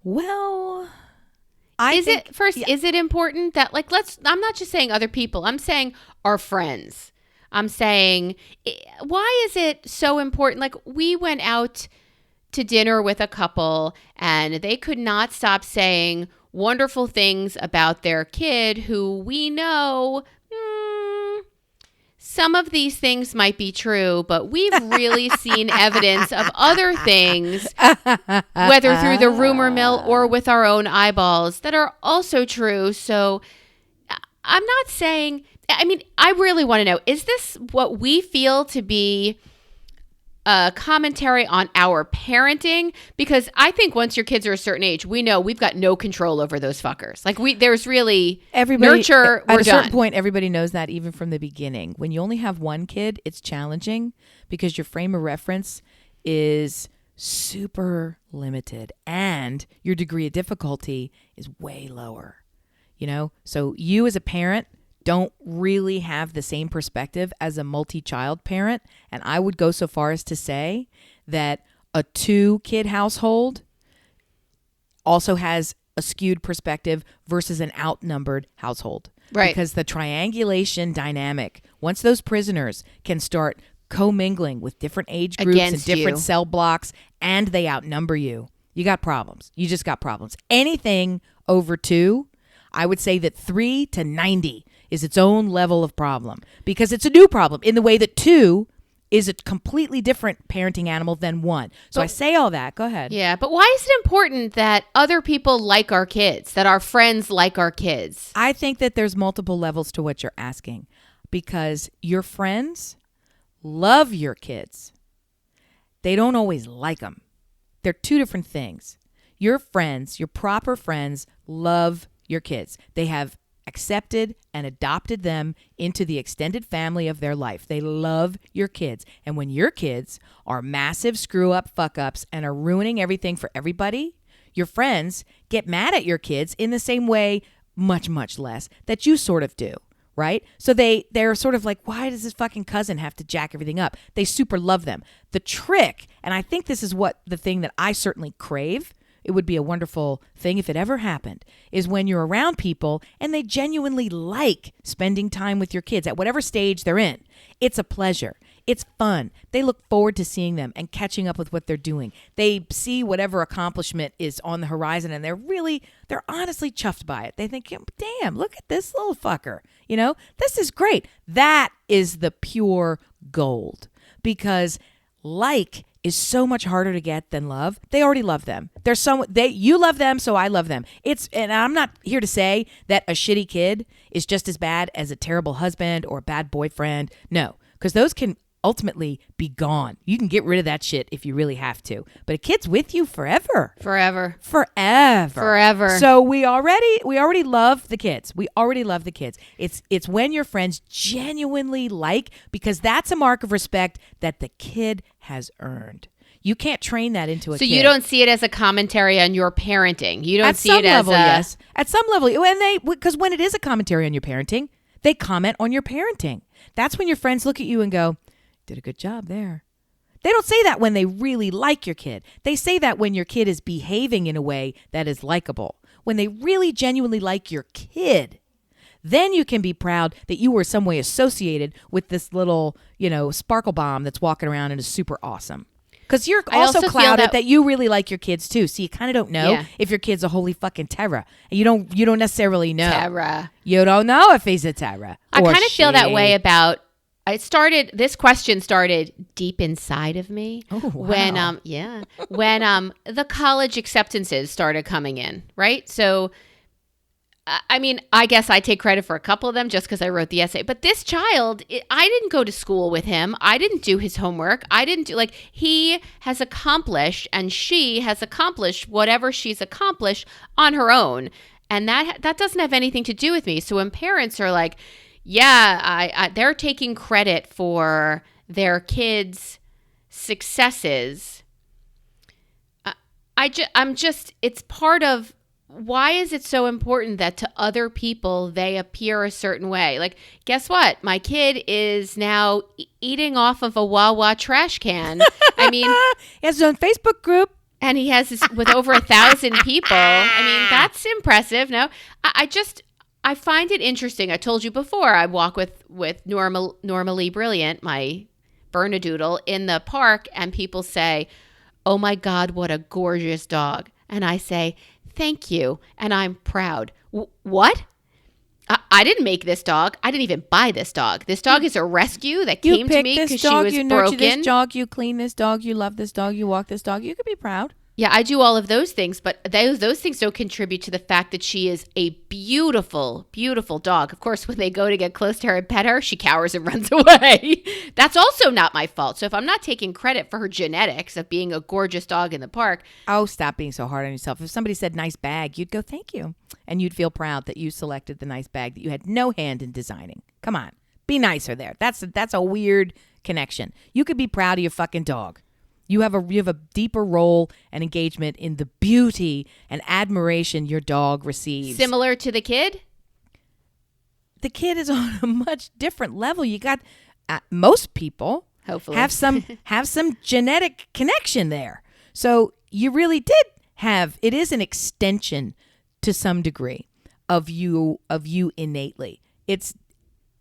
Well, Is it important that, like, I'm not just saying other people, I'm saying our friends. I'm saying, why is it so important? Like, we went out to dinner with a couple and they could not stop saying wonderful things about their kid who we know, some of these things might be true, but we've really seen evidence of other things, whether through the rumor mill or with our own eyeballs, that are also true. So I'm not saying, I mean, I really want to know, is this what we feel to be a commentary on our parenting? Because I think once your kids are a certain age, we know we've got no control over those fuckers. Like, there's really nurture. At we're a done. certain point, everybody knows that even from the beginning. When you only have one kid, it's challenging because your frame of reference is super limited and your degree of difficulty is way lower. You know, so you as a parent don't really have the same perspective as a multi-child parent. And I would go so far as to say that a 2-kid household also has a skewed perspective versus an outnumbered household. Right. Because the triangulation dynamic, once those prisoners can start commingling with different age groups Against and different you. cell blocks, and they outnumber you, you got problems. You just got problems. Anything over 2, I would say that 3 to 90 is its own level of problem because it's a new problem in the way that 2 is a completely different parenting animal than 1. So I say all that. Go ahead. Yeah, but why is it important that other people like our kids, that our friends like our kids? I think that there's multiple levels to what you're asking because your friends love your kids. They don't always like them. They're 2 different things. Your friends, your proper friends, love your kids. They have accepted and adopted them into the extended family of their life. They love your kids. And when your kids are massive screw-up fuck-ups and are ruining everything for everybody, your friends get mad at your kids in the same way, much, much less, that you sort of do, right? So they're sort of like, why does this fucking cousin have to jack everything up? They super love them. The trick, and I think this is what the thing that I certainly crave, it would be a wonderful thing if it ever happened, is when you're around people and they genuinely like spending time with your kids at whatever stage they're in. It's a pleasure. It's fun. They look forward to seeing them and catching up with what they're doing. They see whatever accomplishment is on the horizon and they're honestly chuffed by it. They think, damn, look at this little fucker. You know, this is great. That is the pure gold because is so much harder to get than love. They already love them. You love them, so I love them. And I'm not here to say that a shitty kid is just as bad as a terrible husband or a bad boyfriend. No, because those can ultimately be gone. You can get rid of that shit if you really have to. But a kid's with you forever. Forever. Forever. So we already love the kids. We already love the kids. It's when your friends genuinely like, because that's a mark of respect that the kid has earned. You can't train that into a kid. So you don't see it as a commentary on your parenting. You don't At see some it as level, yes. At some level, because when it is a commentary on your parenting, they comment on your parenting. That's when your friends look at you and go, did a good job there. They don't say that when they really like your kid. They say that when your kid is behaving in a way that is likable. When they really genuinely like your kid, then you can be proud that you were some way associated with this little, sparkle bomb that's walking around and is super awesome. Because you're also clouded that you really like your kids too. So you kind of don't know if your kid's a holy fucking terror. And you don't necessarily know. Terror. You don't know if he's a terror. I kind of feel that way about. This question started deep inside of me when the college acceptances started coming in, right? So, I mean, I guess I take credit for a couple of them just because I wrote the essay. But this child, I didn't go to school with him. I didn't do his homework. He has accomplished and she has accomplished whatever she's accomplished on her own. And that doesn't have anything to do with me. So when parents are like, they're taking credit for their kids' successes. It's part of, why is it so important that to other people they appear a certain way? Like, guess what? My kid is now eating off of a Wawa trash can. I mean, he has his own Facebook group. And he has this with over 1,000 people. I mean, that's impressive. No, I find it interesting. I told you before, I walk with Normally Brilliant, my Bernedoodle, in the park, and people say, "Oh my God, what a gorgeous dog." And I say, "Thank you," and I'm proud. What? I didn't make this dog. I didn't even buy this dog. This dog is a rescue that came to me because she was you broken. You nurture this dog, you clean this dog, you love this dog, you walk this dog. You could be proud. Yeah, I do all of those things, but those things don't contribute to the fact that she is a beautiful, beautiful dog. Of course, when they go to get close to her and pet her, she cowers and runs away. That's also not my fault. So if I'm not taking credit for her genetics of being a gorgeous dog in the park. Oh, stop being so hard on yourself. If somebody said nice bag, you'd go, thank you. And you'd feel proud that you selected the nice bag that you had no hand in designing. Come on, be nicer there. That's a weird connection. You could be proud of your fucking dog. You have a deeper role and engagement in the beauty and admiration your dog receives. Similar to the kid? The kid is on a much different level. You got most people hopefully have some genetic connection there. So you really did have, it is an extension to some degree of you innately. It's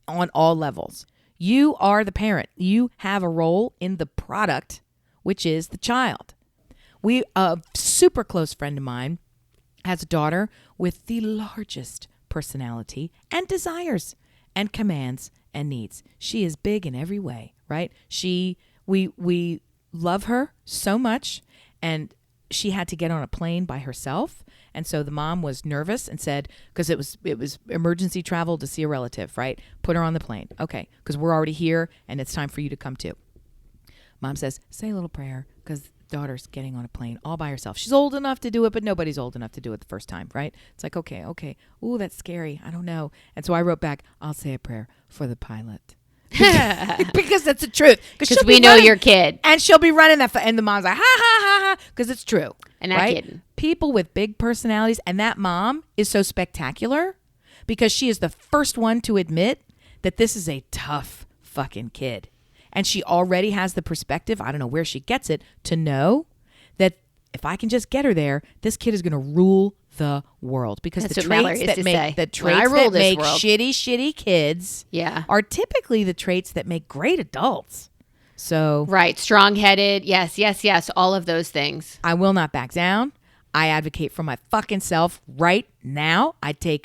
on all levels. You are the parent. You have a role in the product, which is the child. A super close friend of mine has a daughter with the largest personality and desires and commands and needs. She is big in every way, right? We love her so much, and she had to get on a plane by herself. And so the mom was nervous and said, because it was emergency travel to see a relative, right? Put her on the plane. Okay, because we're already here and it's time for you to come too. Mom says, say a little prayer because daughter's getting on a plane all by herself. She's old enough to do it, but nobody's old enough to do it the first time, right? It's like, okay. Ooh, that's scary. I don't know. And so I wrote back, I'll say a prayer for the pilot. Because that's the truth. Because we know your kid. And she'll be running that. And the mom's like, ha, ha, ha, ha. Because it's true. And not kidding. People with big personalities. And that mom is so spectacular because she is the first one to admit that this is a tough fucking kid. And she already has the perspective, I don't know where she gets it, to know that if I can just get her there, this kid is going to rule the world. Because that's the traits that make shitty kids are typically the traits that make great adults. So right, strong-headed, yes, all of those things. I will not back down. I advocate for my fucking self right now. I do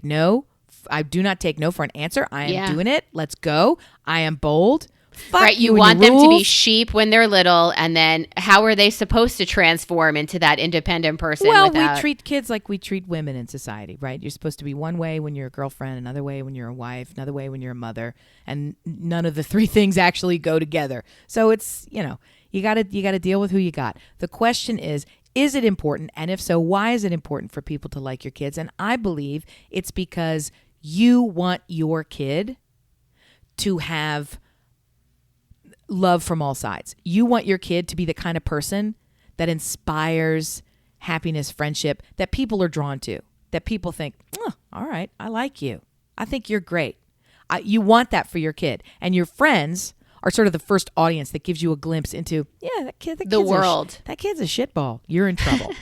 not take no for an answer. I am doing it. Let's go. I am bold. Fuck right. You and want your them to be rules. sheep when they're little, and then how are they supposed to transform into that independent person? Well, without... we treat kids like we treat women in society, right? You're supposed to be one way when you're a girlfriend, another way when you're a wife, another way when you're a mother, and none of the three things actually go together. So it's, you got to deal with who you got. The question is it important? And if so, why is it important for people to like your kids? And I believe it's because you want your kid to have love from all sides. You want your kid to be the kind of person that inspires happiness, friendship, that people are drawn to, that people think, oh, all right, I like you. I think you're great. You want that for your kid. And your friends are sort of the first audience that gives you a glimpse into, that kid's the world. That kid's a shitball. You're in trouble.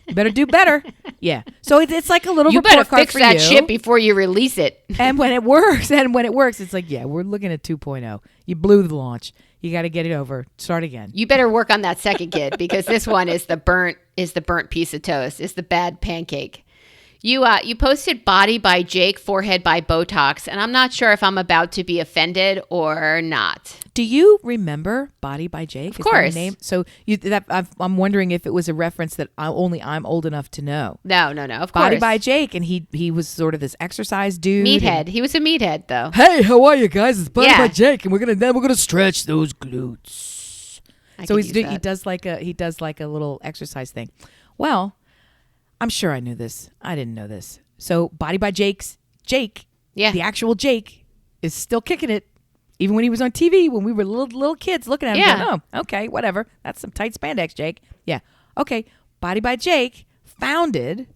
You better do better. Yeah. So it's like a little You report better card fix for that you. shit before you release it. And when it works, it's like, we're looking at 2.0. You blew the launch. You got to get it over. Start again. You better work on that second kid because this one is the burnt piece of toast. It's the bad pancake. You posted body by Jake, forehead by Botox, and I'm not sure if I'm about to be offended or not. Do you remember Body by Jake? Of course. Name? So I'm wondering if it was a reference that I'm old enough to know. No. Of course. Body by Jake, and he was sort of this exercise dude. Meathead. He was a meathead, though. Hey, how are you guys? It's Body Yeah. by Jake, and we're gonna stretch those glutes. So he does like a little exercise thing. Well, I'm sure I knew this. I didn't know this. So Body by Jake, Yeah. the actual Jake, is still kicking it. Even when he was on TV, when we were little kids looking at him, Yeah. going, oh, okay, whatever. That's some tight spandex, Jake. Yeah. Okay. Body by Jake founded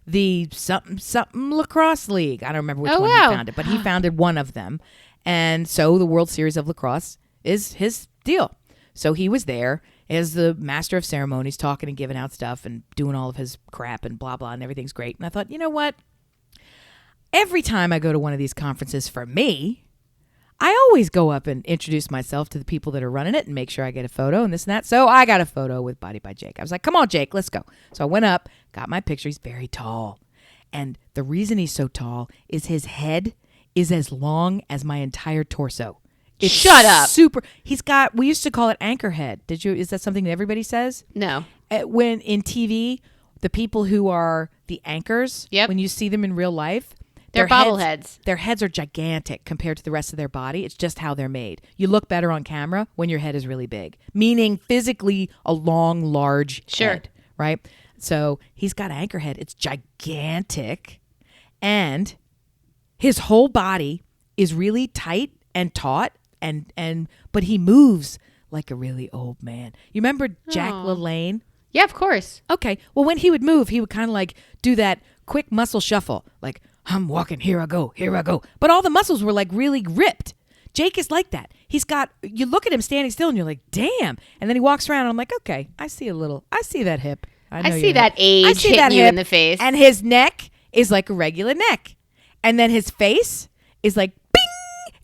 the something lacrosse league. I don't remember which one wow. he founded, but he founded one of them. And so the World Series of Lacrosse is his deal. So he was there as the master of ceremonies, talking and giving out stuff and doing all of his crap and blah, blah, and everything's great. And I thought, you know what? Every time I go to one of these conferences for me, I always go up and introduce myself to the people that are running it and make sure I get a photo and this and that. So I got a photo with Body by Jake. I was like, come on, Jake, let's go. So I went up, got my picture. He's very tall. And the reason he's so tall is his head is as long as my entire torso. It's Shut up. Super. We used to call it anchor head. Is that something that everybody says? No. When in TV, the people who are the anchors, Yep. when you see them in real life, They're bobbleheads. Their heads are gigantic compared to the rest of their body. It's just how they're made. You look better on camera when your head is really big, meaning physically a long, large head, right? So he's got anchor head. It's gigantic. And his whole body is really tight and taut, but he moves like a really old man. You remember Jack LaLanne? Yeah, of course. Okay. Well, when he would move, he would kind of like do that quick muscle shuffle. Like, I'm walking, here I go. But all the muscles were like really ripped. Jake is like that. You look at him standing still and you're like, damn. And then he walks around and I'm like, okay, I see that hip. I see that age hitting you in the face. And his neck is like a regular neck. And then his face is like, bing!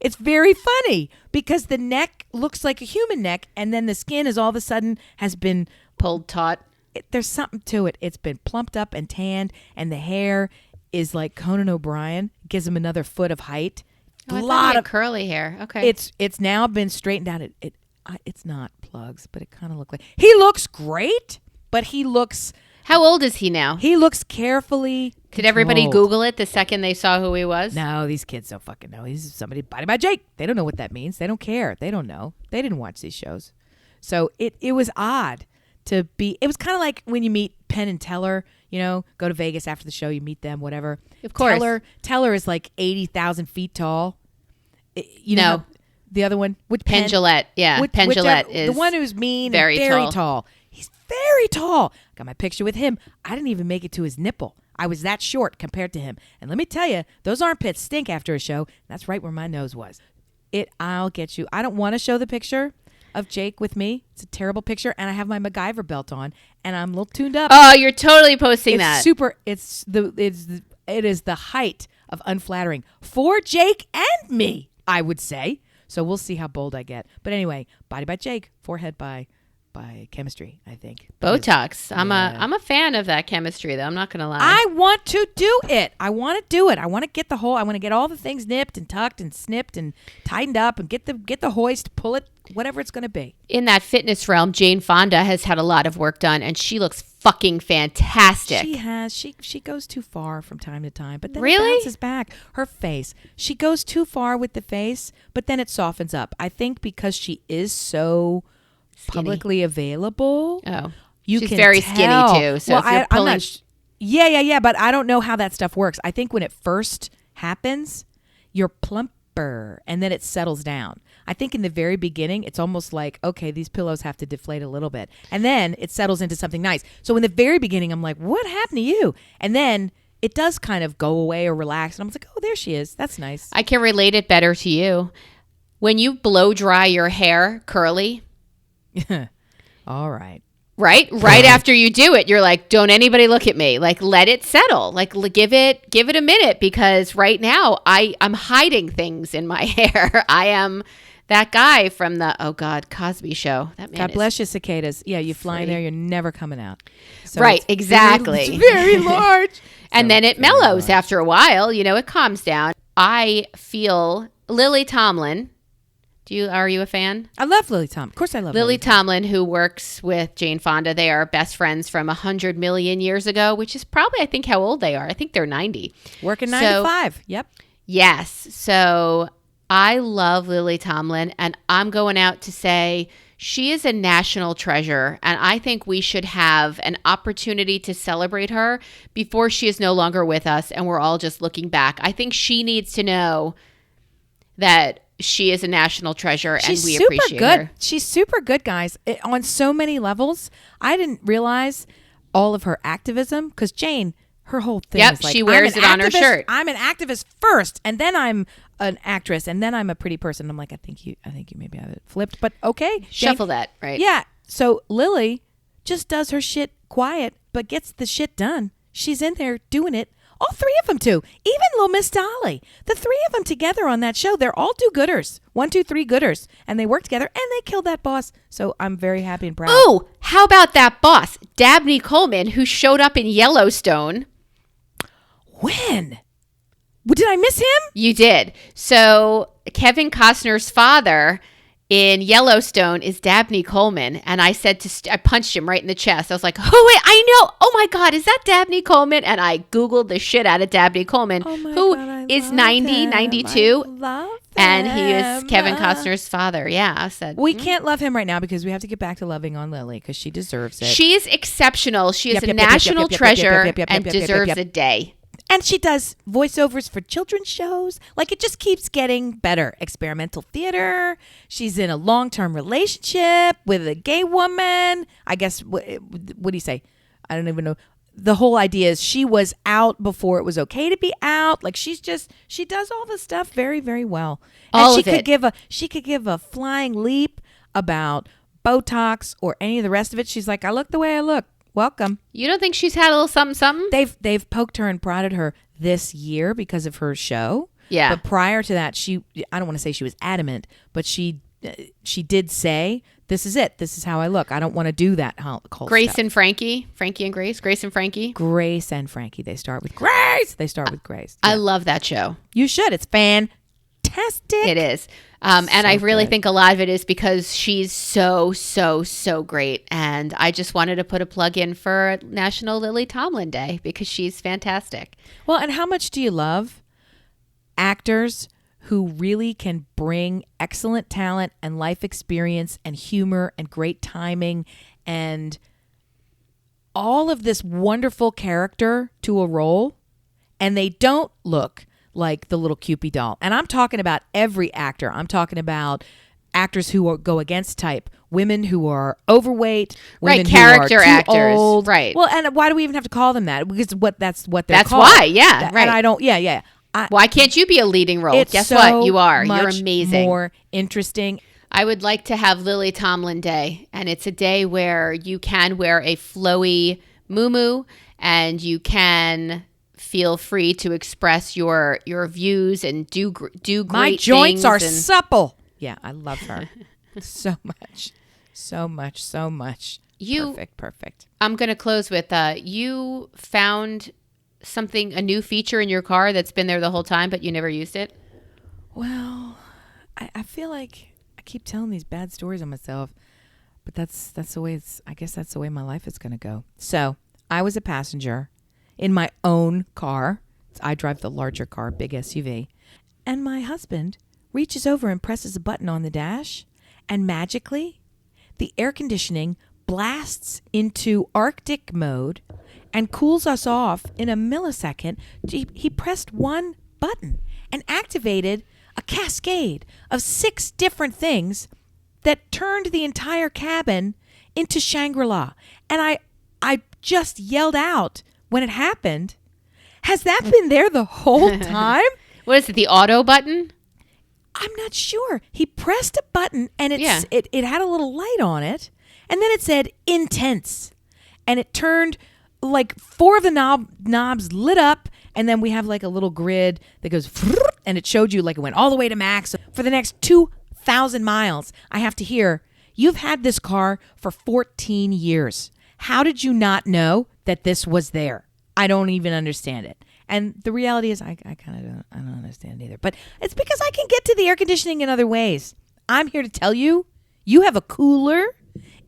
It's very funny because the neck looks like a human neck and then the skin is all of a sudden has been Pulled taut. there's something to it. It's been plumped up and tanned, and the hair is like Conan O'Brien. Gives him another foot of height. Oh, A lot of curly hair. Okay. It's now been straightened out. It's not plugs, but it kind of looks like he looks great, but he looks How old is he now? carefully. Did everybody controlled. Google it the second they saw who he was? No, these kids don't fucking know. He's somebody Body by Jake. They don't know what that means. They don't care. They don't know. They didn't watch these shows, so it was odd. It was kind of like when you meet Penn and Teller, go to Vegas after the show, you meet them, whatever. Of course. Teller is like 80,000 feet tall. No. The other one, Penn Jillette. Yeah. Penn Jillette is the one who's mean very and very tall. tall. He's very tall. Got my picture with him. I didn't even make it to his nipple. I was that short compared to him. And let me tell you, those armpits stink after a show. That's right where my nose was. I'll get you. I don't want to show the picture of Jake with me. It's a terrible picture, and I have my MacGyver belt on, and I'm a little tuned up. Oh, you're totally posting It's that. super. It is the height of unflattering for Jake and me, I would say. So we'll see how bold I get. But anyway, Body by Jake, forehead by by chemistry, I think. Botox. I'm a fan of that chemistry, though. I'm not going to lie. I want to do it. I want to do it. I want to get I want to get all the things nipped and tucked and snipped and tightened up and get the hoist, pull it, whatever it's going to be. In that fitness realm, Jane Fonda has had a lot of work done, and she looks fucking fantastic. She has. She goes too far from time to time, but then Really? it bounces back. Her face. She goes too far with the face, but then it softens up. I think because she is so publicly available. Oh, You she's can very tell. skinny too. So if you're I'm pulling, not yeah, but I don't know how that stuff works. I think when it first happens, you're plumper and then it settles down. I think in the very beginning, it's almost like, okay, these pillows have to deflate a little bit. And then it settles into something nice. So in the very beginning, I'm like, what happened to you? And then it does kind of go away or relax. And I'm like, oh, there she is. That's nice. I can relate it better to you. When you blow dry your hair curly, All right. right after you do it, you're like, don't anybody look at me. Like, let it settle. Like, give it a minute, because right now I'm hiding things in my hair. I am that guy from the Cosby Show. That man God bless you, cicadas. Yeah, you fly in free. there, you're never coming out. So Right, it's exactly. It's very large. And So then it's it very mellows large. after a while. You know, it calms down. I feel Lily Tomlin. Are you a fan? I love Lily Tomlin. Of course I love Lily Tomlin, who works with Jane Fonda. They are best friends from 100 million years ago, which is probably, I think, how old they are. I think they're 90. Working 9 to 5. Yep. Yes. So I love Lily Tomlin, and I'm going out to say she is a national treasure, and I think we should have an opportunity to celebrate her before she is no longer with us and we're all just looking back. I think she needs to know that she is a national treasure, and we appreciate good. her. She's super good, guys, on so many levels. I didn't realize all of her activism, because Jane, her whole thing Yep, is like, she wears it on her shirt. I'm an activist first, and then I'm an actress, and then I'm a pretty person. I'm like, I think you maybe have it flipped, but okay. Jane, Shuffle that, right? yeah. So Lily just does her shit quiet, but gets the shit done. She's in there doing it. All three of them too. Even Little Miss Dolly. The three of them together on that show, they're all do-gooders. 1, 2, 3 gooders. And they work together, and they killed that boss. So I'm very happy and proud. Oh, how about that boss, Dabney Coleman, who showed up in Yellowstone? When? Did I miss him? You did. So Kevin Costner's father in Yellowstone is Dabney Coleman, and I said I punched him right in the chest. I was like, "Oh wait, I know! Oh my God, is that Dabney Coleman?" And I Googled the shit out of Dabney Coleman, who is 90, 92, and he is Kevin Costner's father. Yeah, I said We can't love him right now because we have to get back to loving on Lily because she deserves it. she's exceptional. She is Yep, a yep, yep, yep, national yep, yep, yep, treasure yep, yep, yep, and yep, yep, yep, deserves yep. a day. And she does voiceovers for children's shows. Like, it just keeps getting better. Experimental theater. She's in a long-term relationship with a gay woman. I guess, what do you say? I don't even know. The whole idea is she was out before it was okay to be out. Like, she does all the stuff very, very well. And All she of could it. she could give a flying leap about Botox or any of the rest of it. She's like, I look the way I look. Welcome. You don't think she's had a little something, something? They've poked her and prodded her this year because of her show. Yeah. But prior to that, I don't want to say she was adamant, but she did say, this is it. This is how I look. I don't want to do that whole Grace stuff. and Frankie and Grace and Frankie. Grace and Frankie. They start with Grace. I love that show. You should. It's fantastic. It is. And I really think a lot of it is because she's so, so, so great. And I just wanted to put a plug in for National Lily Tomlin Day because she's fantastic. Well, and how much do you love actors who really can bring excellent talent and life experience and humor and great timing and all of this wonderful character to a role, and they don't look like the little Cupid doll. And I'm talking about every actor. I'm talking about actors who go against type, women who are overweight, women Right, character who are too actors, old. right. Well, and why do we even have to call them that? Because that's what they're That's called. why, yeah, And right. I don't. Yeah. Why can't you be a leading role? It's Guess so what? You are. You're much amazing. More interesting. I would like to have Lily Tomlin Day, and it's a day where you can wear a flowy muumuu and you can feel free to express your views and do great My joints things are and- supple. Yeah, I love her so much. So much, so much. Perfect. I'm going to close with you found a new feature in your car that's been there the whole time, but you never used it. Well, I feel like I keep telling these bad stories on myself, but that's the way I guess that's the way my life is going to go. So I was a passenger in my own car. I drive the larger car, big SUV. And my husband reaches over and presses a button on the dash, and magically the air conditioning blasts into Arctic mode and cools us off in a millisecond. He pressed one button and activated a cascade of 6 different things that turned the entire cabin into Shangri-La. And I just yelled out when it happened, has that been there the whole time? What is it, the auto button? I'm not sure. He pressed a button and it had a little light on it. And then it said intense. And it turned like 4 of the knobs lit up. And then we have like a little grid that goes and it showed you like it went all the way to max. For the next 2,000 miles, I have to hear, you've had this car for 14 years. How did you not know that this was there? I don't even understand it. And the reality is I don't understand either. But it's because I can get to the air conditioning in other ways. I'm here to tell you, you have a cooler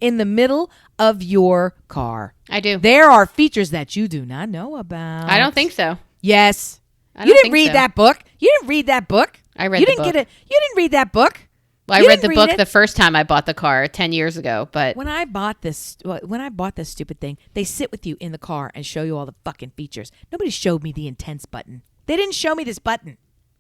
in the middle of your car. I do. There are features that you do not know about. I don't think so. Yes. You didn't read that book. You didn't read that book. I read the book. You didn't read that book. Well, I read the book the first time I bought the car 10 years ago, but when I bought this stupid thing, they sit with you in the car and show you all the fucking features. Nobody showed me the intense button. They didn't show me this button,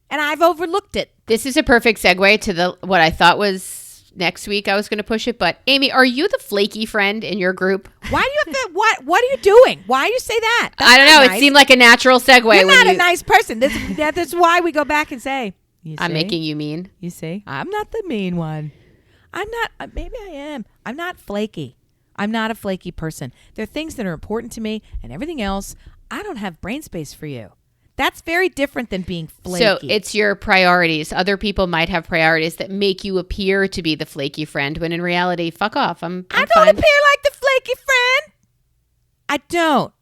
and I've overlooked it. This is a perfect segue to what I thought was next week. I was going to push it, but Amy, are you the flaky friend in your group? Why do you have to, what are you doing? Why do you say that? I don't know. Nice. It seemed like a natural segue. You're not a nice person. That's why we go back and say. I'm making you mean. You see? I'm not the mean one. I'm not. Maybe I am. I'm not flaky. I'm not a flaky person. There are things that are important to me, and everything else, I don't have brain space for you. That's very different than being flaky. So it's your priorities. Other people might have priorities that make you appear to be the flaky friend, when in reality, fuck off. I don't appear like the flaky friend. I don't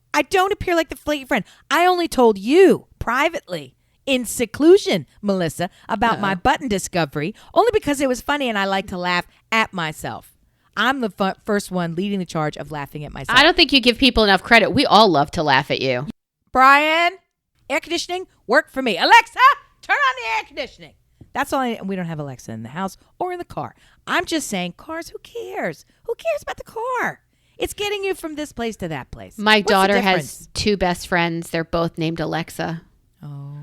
appear like the flaky friend. I only told you privately, in seclusion, Melissa, about my button discovery, only because it was funny and I like to laugh at myself. I'm the first one leading the charge of laughing at myself. I don't think you give people enough credit. We all love to laugh at you. Brian, air conditioning, work for me. Alexa, turn on the air conditioning. That's all we don't have Alexa in the house or in the car. I'm just saying, cars, who cares? Who cares about the car? It's getting you from this place to that place. My daughter has 2 best friends. They're both named Alexa. Oh.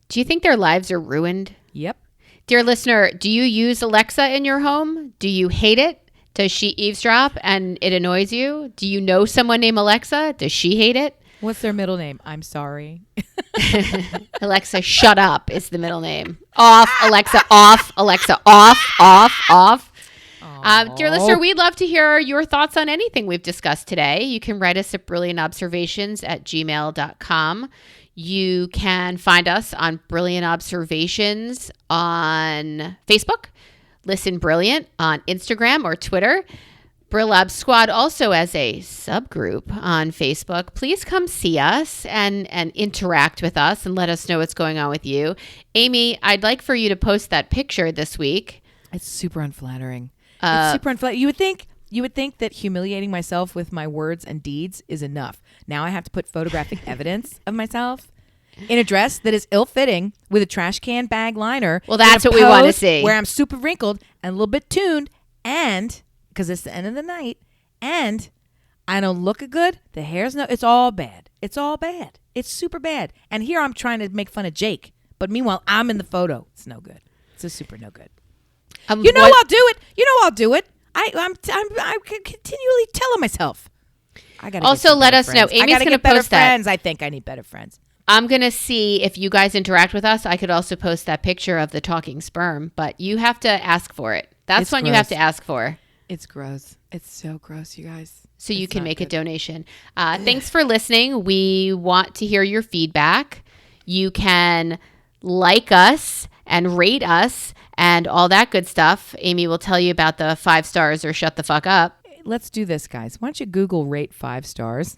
Do you think their lives are ruined? Yep. Dear listener, do you use Alexa in your home? Do you hate it? Does she eavesdrop and it annoys you? Do you know someone named Alexa? Does she hate it? What's their middle name? I'm sorry. Alexa, shut up is the middle name. Off, Alexa, off, Alexa, off, off, off. Dear listener, we'd love to hear your thoughts on anything we've discussed today. You can write us at brilliantobservations@gmail.com. You can find us on Brilliant Observations on Facebook, Listen Brilliant on Instagram or Twitter. Brillab Squad also as a subgroup on Facebook. Please come see us and interact with us and let us know what's going on with you. Amy, I'd like for you to post that picture this week. It's super unflattering. It's super unflattering. You would think that humiliating myself with my words and deeds is enough. Now I have to put photographic evidence of myself in a dress that is ill-fitting with a trash can bag liner. Well, that's what we want to see. Where I'm super wrinkled and a little bit tuned, and because it's the end of the night, and I don't look good. The hair's it's all bad. It's all bad. It's super bad. And here I'm trying to make fun of Jake, but meanwhile I'm in the photo. It's no good. It's a super no good. I'll do it. I'll do it. I'm continually telling myself. I gotta also let us know. Amy's going to post that. Friends. I think I need better friends. I'm going to see if you guys interact with us. I could also post that picture of the talking sperm, but you have to ask for it. That's one you have to ask for. It's gross. It's so gross, you guys. So you can make a donation. Thanks for listening. We want to hear your feedback. You can like us and rate us and all that good stuff. Amy will tell you about the 5 stars or shut the fuck up. Let's do this, guys. Why don't you Google rate 5 stars?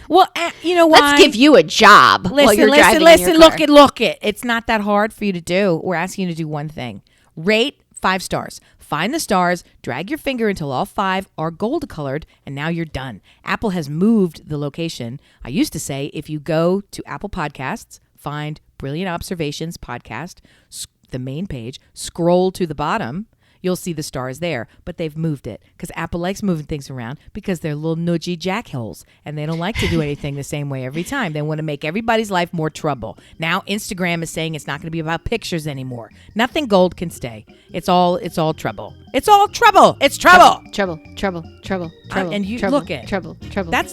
Well, you know why? Let's give you a job while you're driving in your car. Look it. It's not that hard for you to do. We're asking you to do one thing. Rate 5 stars. Find the stars, drag your finger until all 5 are gold colored, and now you're done. Apple has moved the location. I used to say if you go to Apple Podcasts, find Brilliant Observations podcast, the main page, scroll to the bottom, you'll see the stars there. But they've moved it because Apple likes moving things around because they're little nudgy jackholes and they don't like to do anything the same way every time. They want to make everybody's life more trouble. Now Instagram is saying it's not going to be about pictures anymore. Nothing gold can stay. It's all trouble. It's all trouble. It's trouble. Trouble. And you trouble, look at trouble.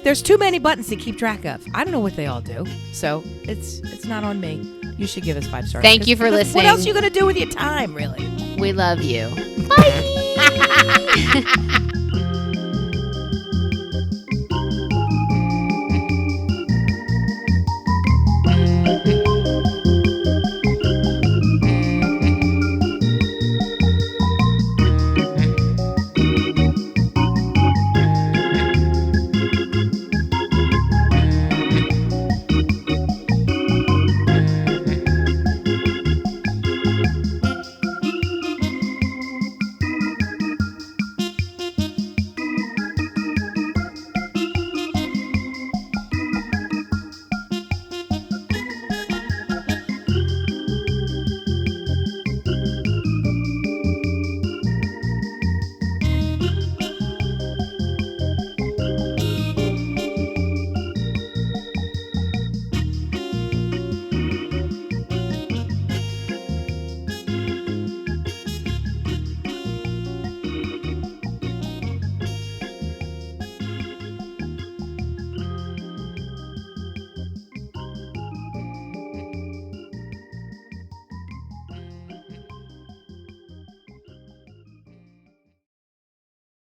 There's too many buttons to keep track of. I don't know what they all do. So it's not on me. You should give us 5 stars. Thank you for because listening. What else are you going to do with your time, really? We love you. Bye.